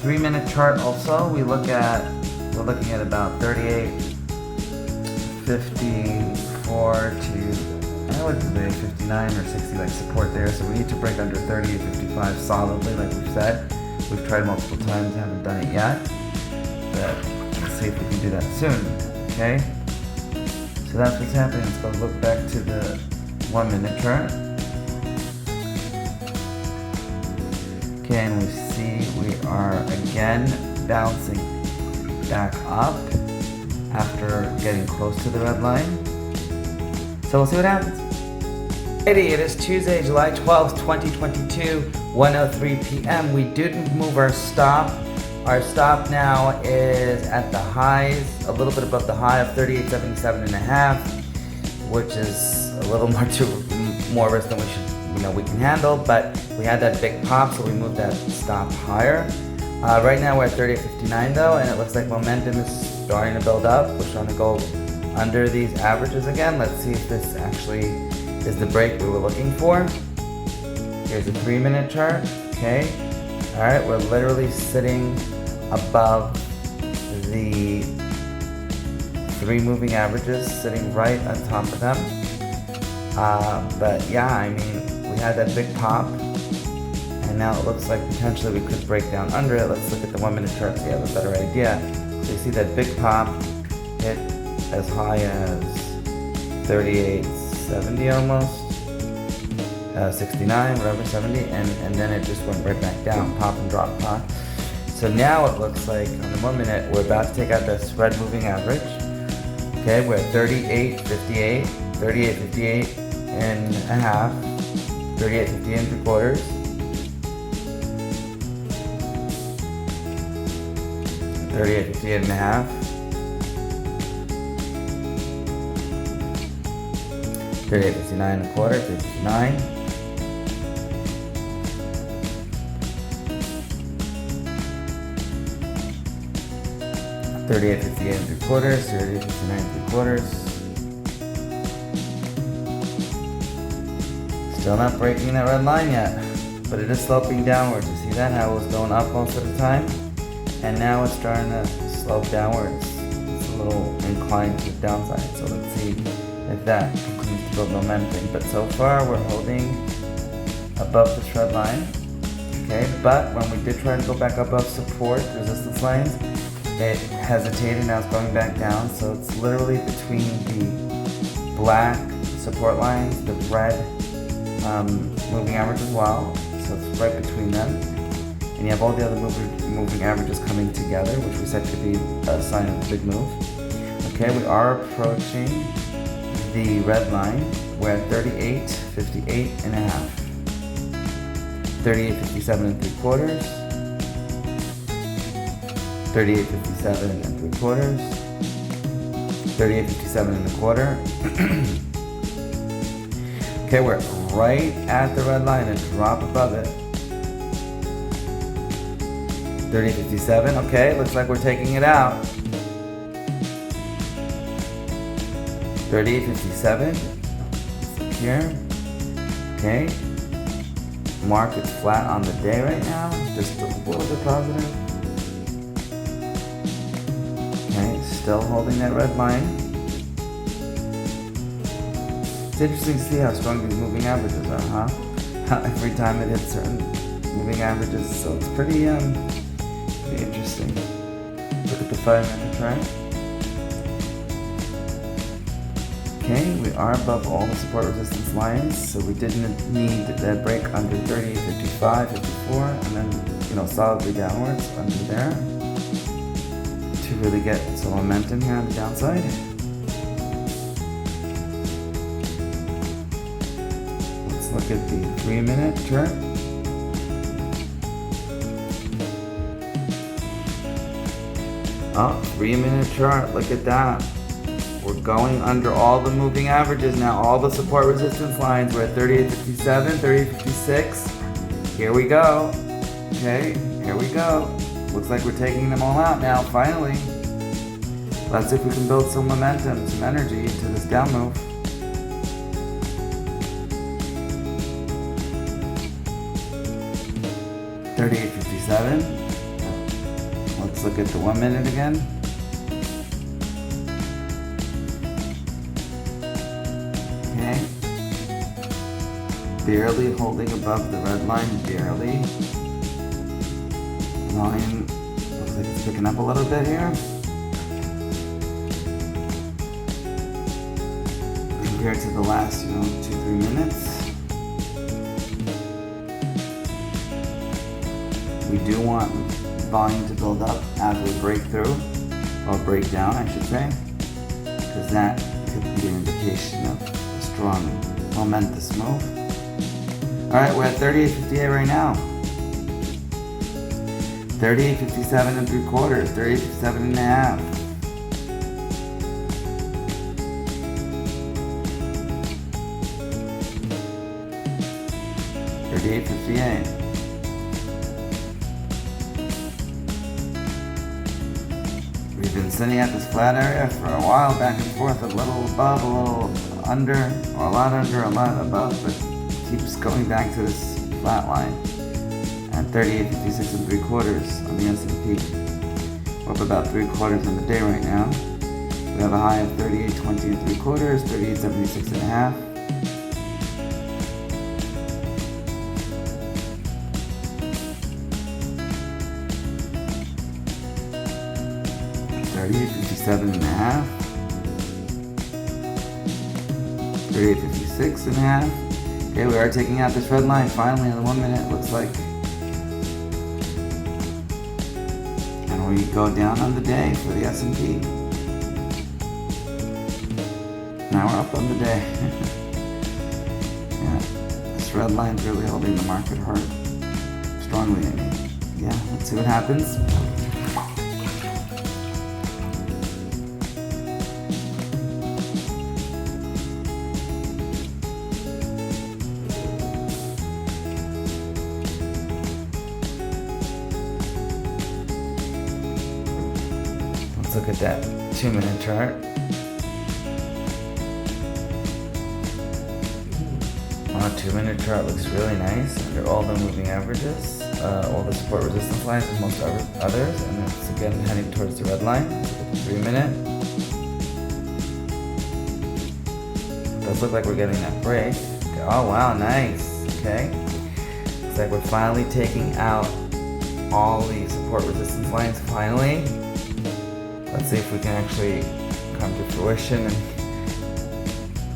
3-minute chart also, we're looking at about 38.54 to, I would say 59 or 60 like support there. So we need to break under 38.55 solidly, like we've said. We've tried multiple times, haven't done it yet. But let's see if we can do that soon. Okay? So that's what's happening. Let's go look back to the 1-minute chart. Okay, and we see we are again bouncing back up after getting close to the red line. So we'll see what happens. It is Tuesday, July 12th, 2022, 1:03 p.m. We didn't move our stop. Our stop now is at the highs, a little bit above the high of 38.77.5, which is a little more risk than we can handle, but we had that big pop, so we moved that stop higher. Right now we're at 38.59 though, and it looks like momentum is starting to build up. We're trying to go under these averages again. Let's see if this actually is the break we were looking for. Here's a 3-minute chart, okay. All right, we're literally sitting above the 3 moving averages, sitting right on top of them. But yeah, I mean, we had that big pop, and now it looks like potentially we could break down under it. Let's look at the 1-minute chart so you have a better idea. So you see that big pop hit as high as 38.70 almost, 69, whatever, 70, and then it just went right back down, pop and drop, pop. So now it looks like on the 1 minute we're about to take out this red moving average. Okay, we're at 38.58, 38.58 and a half, 38.58 and 3/4. 38.58 and a half. 38.59 and a quarter, 39. 38.58 and 3/4, 38.59 and 3/4. Still not breaking that red line yet, but it is sloping downwards. You see that? How it was going up most of the time, and now it's starting to slope downwards. It's a little inclined to the downside. So let's see if that continues to build momentum. But so far we're holding above this red line. Okay, but when we did try to go back above support resistance lines, it hesitated. Now it's going back down. So it's literally between the black support lines, the red moving average as well. So it's right between them. And you have all the other moving averages coming together, which we said could be a sign of a big move. Okay, we are approaching the red line. We're at 38.58 and a half. 38.57 and 3/4. 38.57 and 3/4. 38.57 and a quarter. Okay, we're right at the red line, a drop above it. 38.57, okay, looks like we're taking it out. 38.57, look here, okay. Market's flat on the day right now, just a little bit positive. Okay, still holding that red line. It's interesting to see how strong these moving averages are, huh? Every time it hits certain moving averages, so it's pretty interesting. Look at the 5-minute chart. Okay, we are above all the support resistance lines, so we didn't need that break under 38.55, 54, and then solidly downwards under there to really get some momentum here on the downside. Let's look at the 3-minute chart. Oh, 3-minute chart, look at that. We're going under all the moving averages now, all the support resistance lines. We're at 38.57, 38.56. Here we go. Okay, here we go. Looks like we're taking them all out now, finally. Let's see if we can build some momentum, some energy into this down move. $38.57. Let's look at the 1 minute again. Okay. Barely holding above the red line, barely. Volume looks like it's picking up a little bit here. Compared to the last, 2-3 minutes. We do want volume to build up as we break through, or break down, I should say, because that could be an indication of a strong momentous move. Alright, we're at 38.58 right now. 38.57 and 3/4, 38.57 and a half. 38.58. We've been sitting at this flat area for a while, back and forth, a little above, a little under, or a lot under, a lot above, but keeps going back to this flat line at 38.56 and 3/4 on the S&P. We're up about 3/4 on the day right now. We have a high of 38.20 and 3/4, 38.76 and a half. 38.57 and a half. 38.56 and a half. Okay, we are taking out this red line finally in the 1 minute, looks like. And we go down on the day for the S&P. Now we're up on the day. Yeah, this red line's really holding the market hard. Strongly, I mean. Yeah, let's see what happens. Let's look at that 2-minute chart. On a 2-minute chart looks really nice under all the moving averages, all the support resistance lines and most others, and it's again heading towards the red line. Let's look at the 3-minute. Does look like we're getting that break. Okay. Oh wow, nice. Okay. Looks like we're finally taking out all the support resistance lines finally. Let's see if we can actually come to fruition and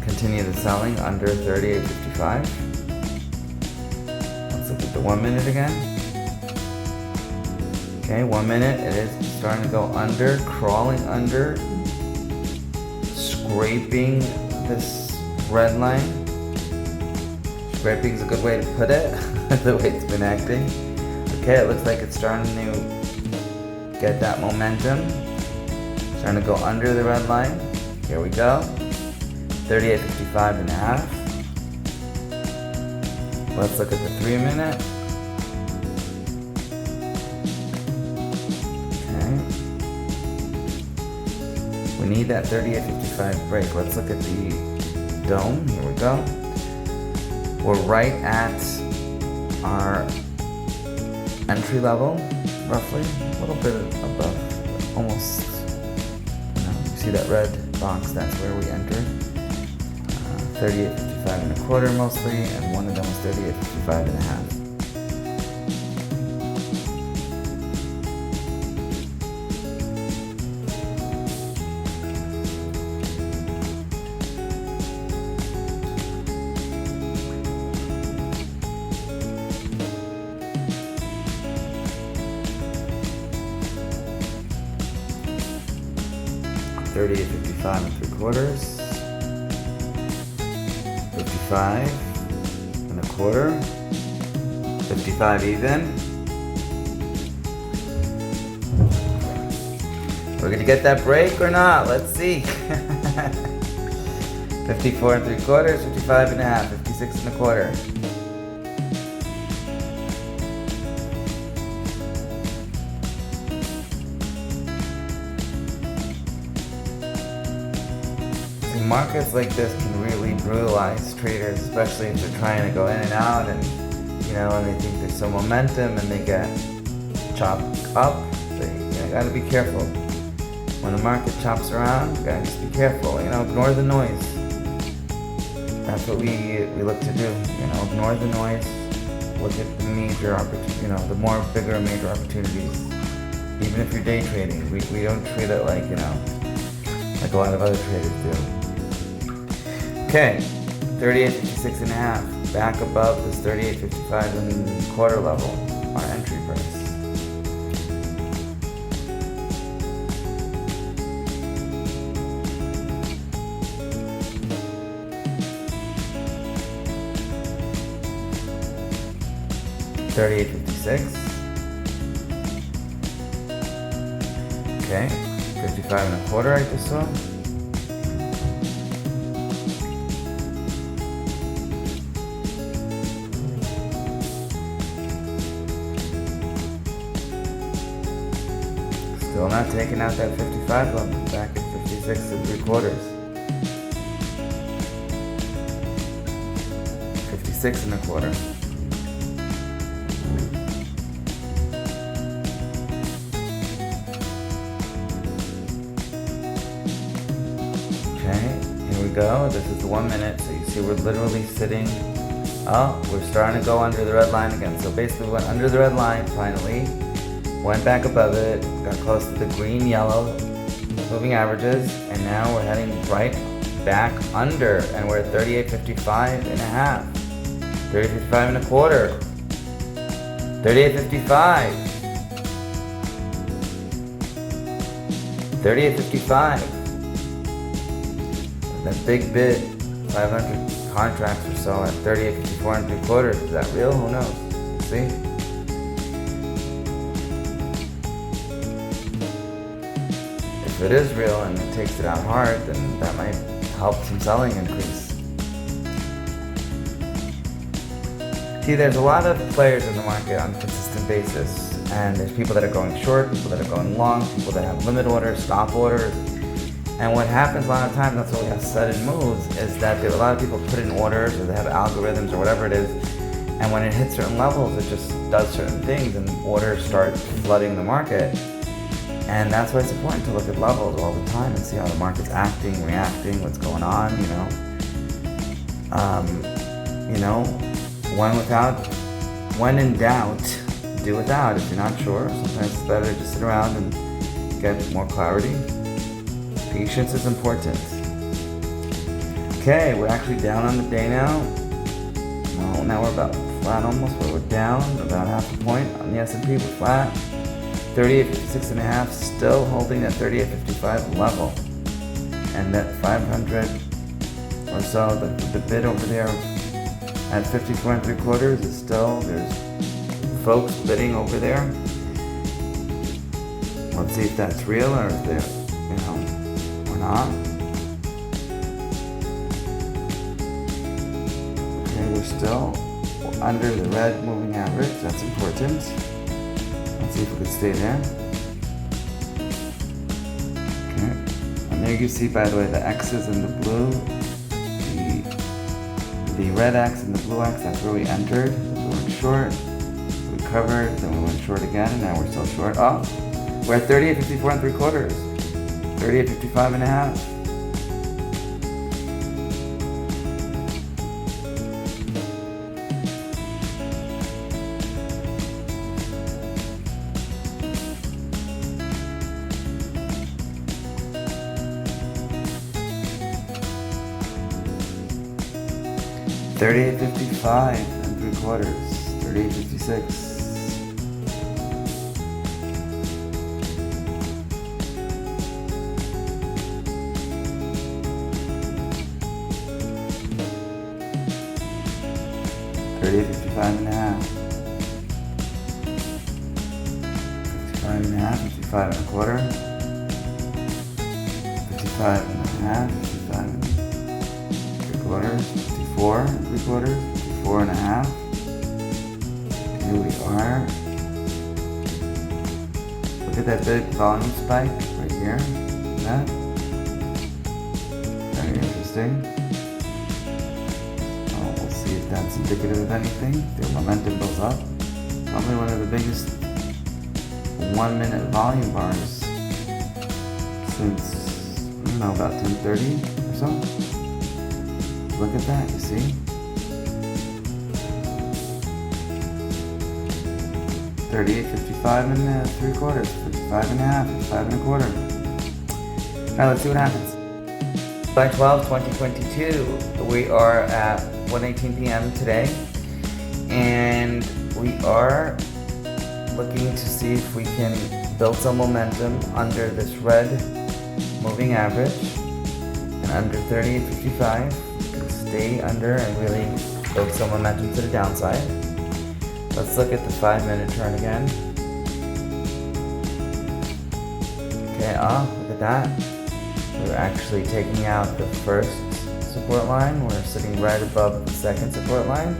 continue the selling under 38.55. Let's look at the 1 minute again. Okay, 1 minute, it is starting to go under, crawling under, scraping this red line. Scraping is a good way to put it, the way it's been acting. Okay, it looks like it's starting to get that momentum. Trying to go under the red line. Here we go. 38.55 and a half. Let's look at the 3-minute. Okay. We need that 38.55 break. Let's look at the dome. Here we go. We're right at our entry level, roughly. A little bit above, almost. See that red box, that's where we entered. 38.55 and a quarter mostly, and one of them was 38.55 and a half. $38.55 and 3/4, 55 and a quarter, 55 even. We're gonna get that break or not? Let's see. 54 and 3/4, 55 and a half, 56 and a quarter. Markets like this can really brutalize traders, especially if they're trying to go in and out, and and they think there's some momentum and they get chopped up. So you gotta be careful. When the market chops around, you gotta just be careful. Ignore the noise. That's what we look to do. Ignore the noise. Look at the major opportunities. The more bigger major opportunities. Even if you're day trading, we don't treat it like like a lot of other traders do. Okay, 38.56 and a half, back above this 38.55 and a quarter level, our entry price. $38.56. Okay, 55.25 I just saw. Still not taking out that 55 level, back at 56.75. 56.25. Okay, here we go. This is the 1 minute. So you see we're literally sitting. Oh, we're starting to go under the red line again. So basically we went under the red line finally. Went back above it, got close to the green, yellow moving averages, and now we're heading right back under, and we're at 38.55.5, 38.55.25, 38.55, 38.55. That big bid, 500 contracts or so at 38.54.75. Is that real? Who knows? We'll see. If it is real and it takes it out hard, then that might help some selling increase. See, there's a lot of players in the market on a consistent basis, and there's people that are going short, people that are going long, people that have limit orders, stop orders. And what happens a lot of times, that's why we have sudden moves, is that a lot of people put in orders or they have algorithms or whatever it is, and when it hits certain levels, it just does certain things and orders start flooding the market. And that's why it's important to look at levels all the time and see how the market's acting, reacting, what's going on, when in doubt, do without. If you're not sure, sometimes it's better to just sit around and get more clarity. Patience is important. Okay, we're actually down on the day now. Well, now we're about flat almost, but we're down about half a point on the S&P. We're flat. 38.56.5, still holding that 38.55 level, and that 500 or so, the bid over there at 54.75 is still, there's folks bidding over there. Let's see if that's real or if they're, or not. Okay, we're still under the red moving average. That's important. Let's see if we can stay there. Okay. And there you see, by the way, the X's in the blue, the red X and the blue X, that's where we entered. We went short, we covered, then we went short again, and now we're still short. Oh, we're at 38.54.75, 38.55.5. $38.55.75, $38.56. $38.55.5, 55.5, 55.25, 55.5, 55.75, 54.75, 54.5. Here we are. Look at that big volume spike right here. That. Very interesting. We'll see if that's indicative of anything. The momentum goes up. Probably one of the biggest 1 minute volume bars since, about 10:30 or so. Look at that, you see? 38.55.75, 55.5, 55.25. Alright, let's see what happens. July 12, 2022, we are at 1:18 p.m. today, and we are looking to see if we can build some momentum under this red moving average and under 38.55. Stay under and really build some momentum to the downside. Let's look at the 5 minute turn again. Okay, look at that. We're actually taking out the first support line. We're sitting right above the second support line.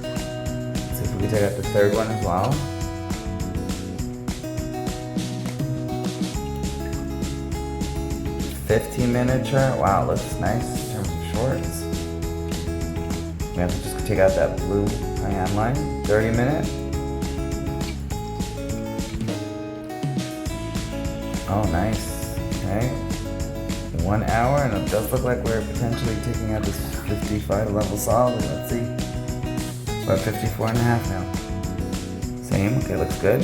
Let's see if we can take out the third one as well. $15-minute chart. Wow, looks nice in terms of shorts. We have to just take out that blue high-end line. 30-minute. Oh, nice. Okay. 1 hour, and it does look like we're potentially taking out this 55 level solid. Let's see. About 54.5 now. Same. Okay, looks good.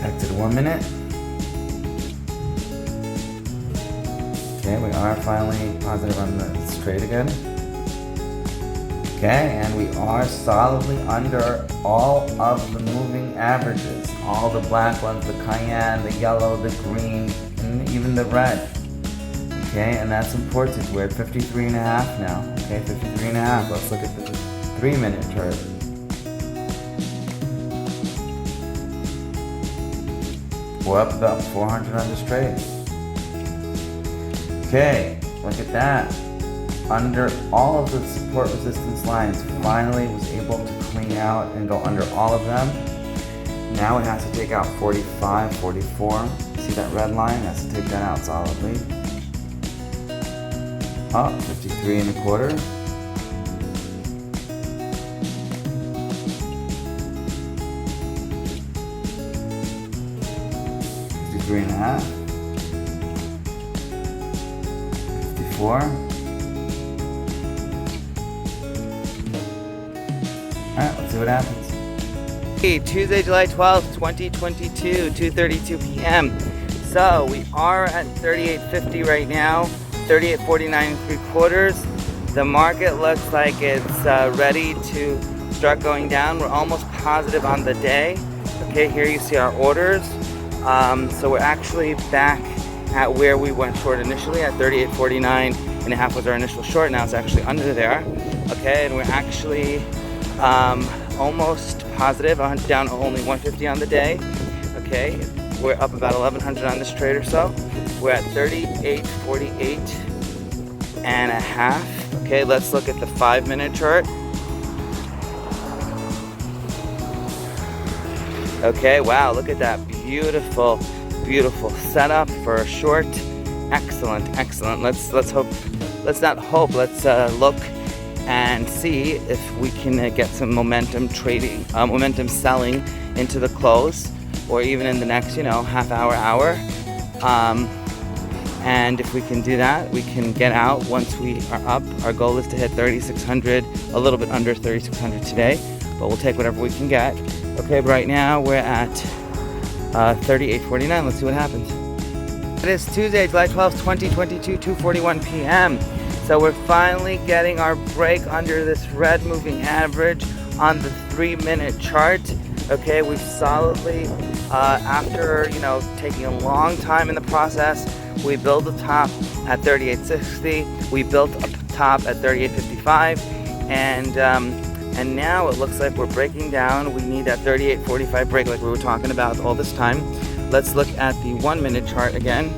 Back to the 1 minute. Okay, we are finally positive on this trade again. Okay, and we are solidly under all of the moving averages. All the black ones, the cayenne, the yellow, the green, and even the red. Okay, and that's important. We're at 53.5 now. Okay, 53.5. Let's look at the 3-minute chart. We're up about 400 on this trade. Okay, look at that. Under all of the support resistance lines, finally was able to clean out and go under all of them. Now it has to take out 45, 44. See that red line? It has to take that out solidly. Up 53.25. 53.5. 54. Alright, let's see what happens. Hey, Tuesday, July 12th, 2022, 2:32 p.m. So we are at 38.50 right now, 38.49 3/4. The market looks like it's ready to start going down. We're almost positive on the day. Okay, here you see our orders. So we're actually back at where we went short initially at 38.49.5 was our initial short. Now it's actually under there. Okay, and we're actually almost positive, down only 150 on the day. Okay, we're up about 1100 on this trade or so. We're at 38.48.5. Okay, let's look at the 5-minute chart. Okay, wow, look at that beautiful setup for a short. Excellent. Let's look and see if we can get some momentum trading, momentum selling into the close, or even in the next, half hour. And if we can do that, we can get out once we are up. Our goal is to hit 3,600, a little bit under 3,600 today, but we'll take whatever we can get. Okay, but right now we're at 38.49. Let's see what happens. It is Tuesday, July 12th, 2022, 2:41 p.m. So we're finally getting our break under this red moving average on the 3-minute chart. Okay, we've solidly, after taking a long time in the process, we built a top at 38.60. We built a top at 38.55, and now it looks like we're breaking down. We need that 38.45 break like we were talking about all this time. Let's look at the 1-minute chart again.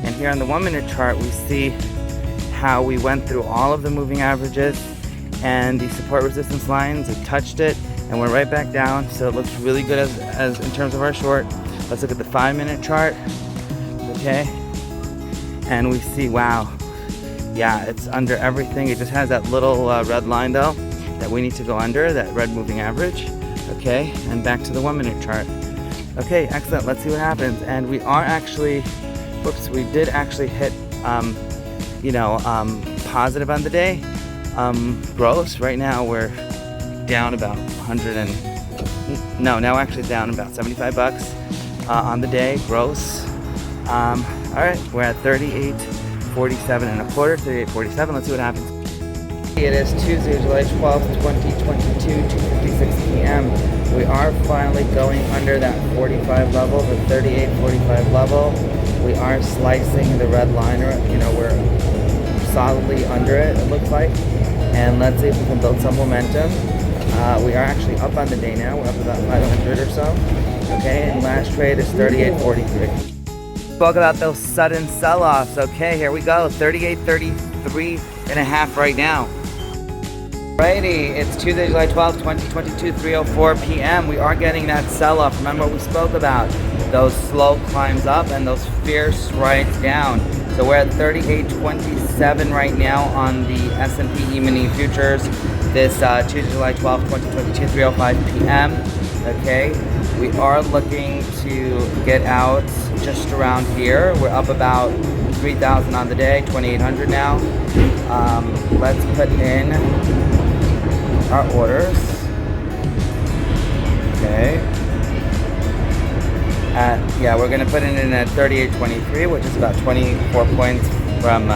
And here on the 1-minute chart, we see how we went through all of the moving averages and the support resistance lines. It touched it and we're right back down. So it looks really good as in terms of our short. Let's look at the 5-minute chart. Okay. And we see, wow. Yeah, it's under everything. It just has that little red line though that we need to go under, that red moving average. Okay, and back to the 1-minute chart. Okay, excellent. Let's see what happens. And we are actually, we did actually hit, positive on the day. Gross. Right now we're down about now actually down about $75 on the day. Gross. All right, we're at 38.47.25, 38.47. Let's see what happens. It is Tuesday, July 12th, 2022, 2:56 p.m. We are finally going under that 45 level, the 38.45 level. We are slicing the red liner. We're solidly under it looks like. And let's see if we can build some momentum. We are actually up on the day now. We're up about 500 or so. okay? And last trade is 38.43. Spoke about those sudden sell-offs. Okay, here we go. 38.33.5 right now. Alrighty, it's Tuesday, July 12th, 2022, 3:04 p.m. We are getting that sell-off. Remember what we spoke about? Those slow climbs up and those fierce rides down. So we're at 38.27 right now on the S&P E-mini futures. This Tuesday, July 12th, 2022, 3:05 p.m. Okay, we are looking to get out just around here. We're up about 3,000 on the day, 2,800 now. Let's put in our orders. Okay. Yeah, we're gonna put it in at 38.23, which is about 24 points from,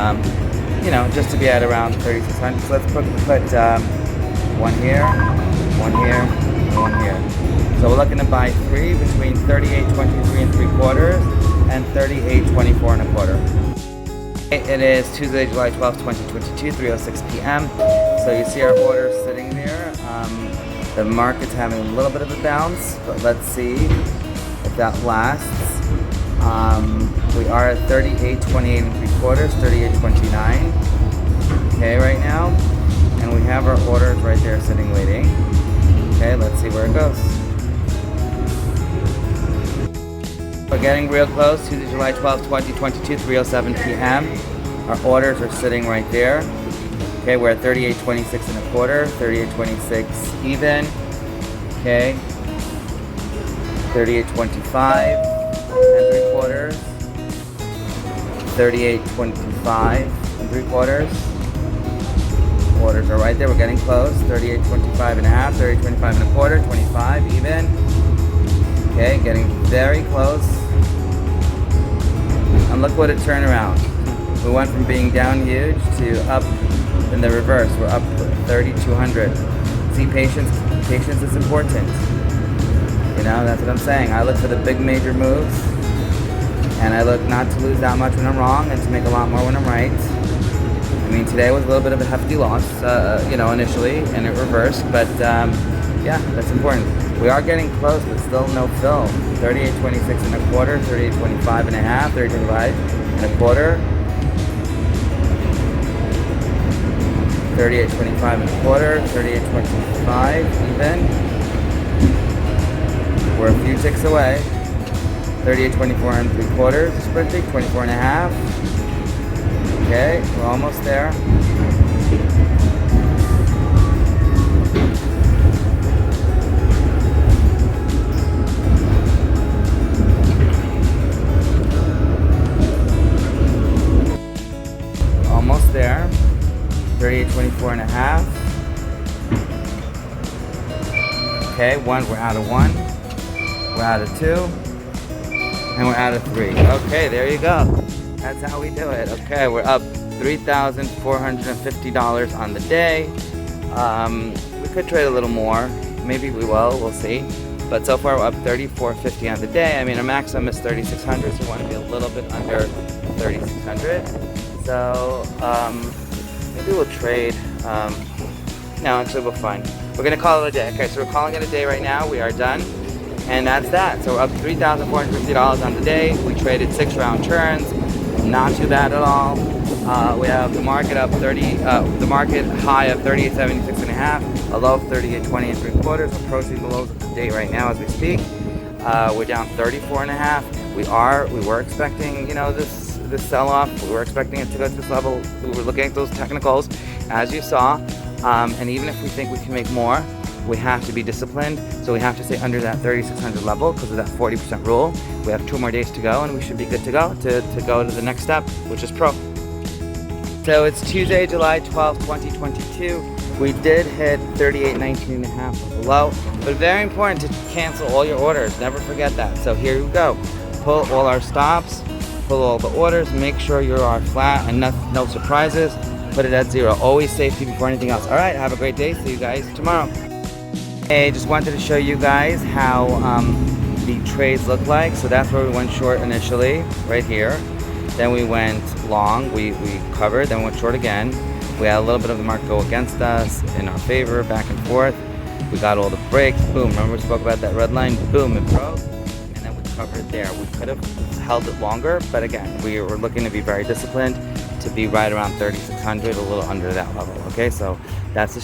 just to be at around 3,600. So let's put one here, and one here. So we're looking to buy three between 38.23 and 3/4 and 38.24 and 1/4. It is Tuesday, July 12th, 2022, 3:06 p.m. So you see our orders sitting there. The market's having a little bit of a bounce, but let's see if that lasts. We are at 38.28 and 3/4, 38.29. Okay, right now, and we have our orders right there sitting waiting. Okay, let's see where it goes. We're getting real close. Tuesday, July 12th, 2022, 3:07 p.m. Our orders are sitting right there. Okay, we're at 38.26 and 1/4, 38.26 even. Okay, 38.25 and 3/4, 38.25 and 3/4. Orders are right there. We're getting close. 38.25 and a half, 38.25 and 1/4, 25 even. Okay, getting very close. And look what a turnaround. We went from being down huge to up in the reverse. We're up 3,200. See, patience is important. That's what I'm saying. I look for the big major moves, and I look not to lose that much when I'm wrong and to make a lot more when I'm right. I mean, today was a little bit of a hefty loss, initially, and it reversed, but yeah, that's important. We are getting close, but still no fill. 38.26 and 1/4, 38.25 and a half, 38.25 and 1/4, 38.25 and 1/4, 38.25 even. We're a few ticks away. 38.24 and 3/4 sprinting, 24 and a half. Okay, we're almost there. Almost there. 38.24 and a half. Okay, we're out of one. We're out of two. And we're out of three. Okay, there you go. That's how we do it. Okay, we're up $3,450 on the day. We could trade a little more. Maybe we will. We'll see. But so far, we're up $3,450 on the day. I mean, our maximum is 3,600, so we want to be a little bit under 3,600. So maybe we'll trade. No, actually, we're fine. We're going to call it a day. Okay, so we're calling it a day right now. We are done. And that's that. So we're up $3,450 on the day. We traded 6 round turns. Not too bad at all. We have the market up the market high of 38.76 and a half, a low of 38.20 and 3/4, approaching the lows of the day right now as we speak. We're down 34 and a half. We were expecting, this sell-off. We were expecting it to go to this level. We were looking at those technicals, as you saw. And even if we think we can make more, we have to be disciplined. So we have to stay under that 3,600 level because of that 40% rule. We have 2 more days to go, and we should be good to go to the next step, which is pro. So it's Tuesday, July 12th, 2022. We did hit 38.19 and a half below, but very important to cancel all your orders. Never forget that. So here we go. Pull all our stops, pull all the orders, make sure you are flat and no surprises. Put it at 0. Always safety before anything else. All right, have a great day. See you guys tomorrow. Hey, just wanted to show you guys how the trades look like. So that's where we went short initially, right here. Then we went long, we covered, then we went short again. We had a little bit of the market go against us, in our favor, back and forth. We got all the breaks, boom. Remember we spoke about that red line? Boom, it broke. covered there. We could have held it longer, but again, we were looking to be very disciplined, to be right around 3,600, a little under that level. Okay, so that's the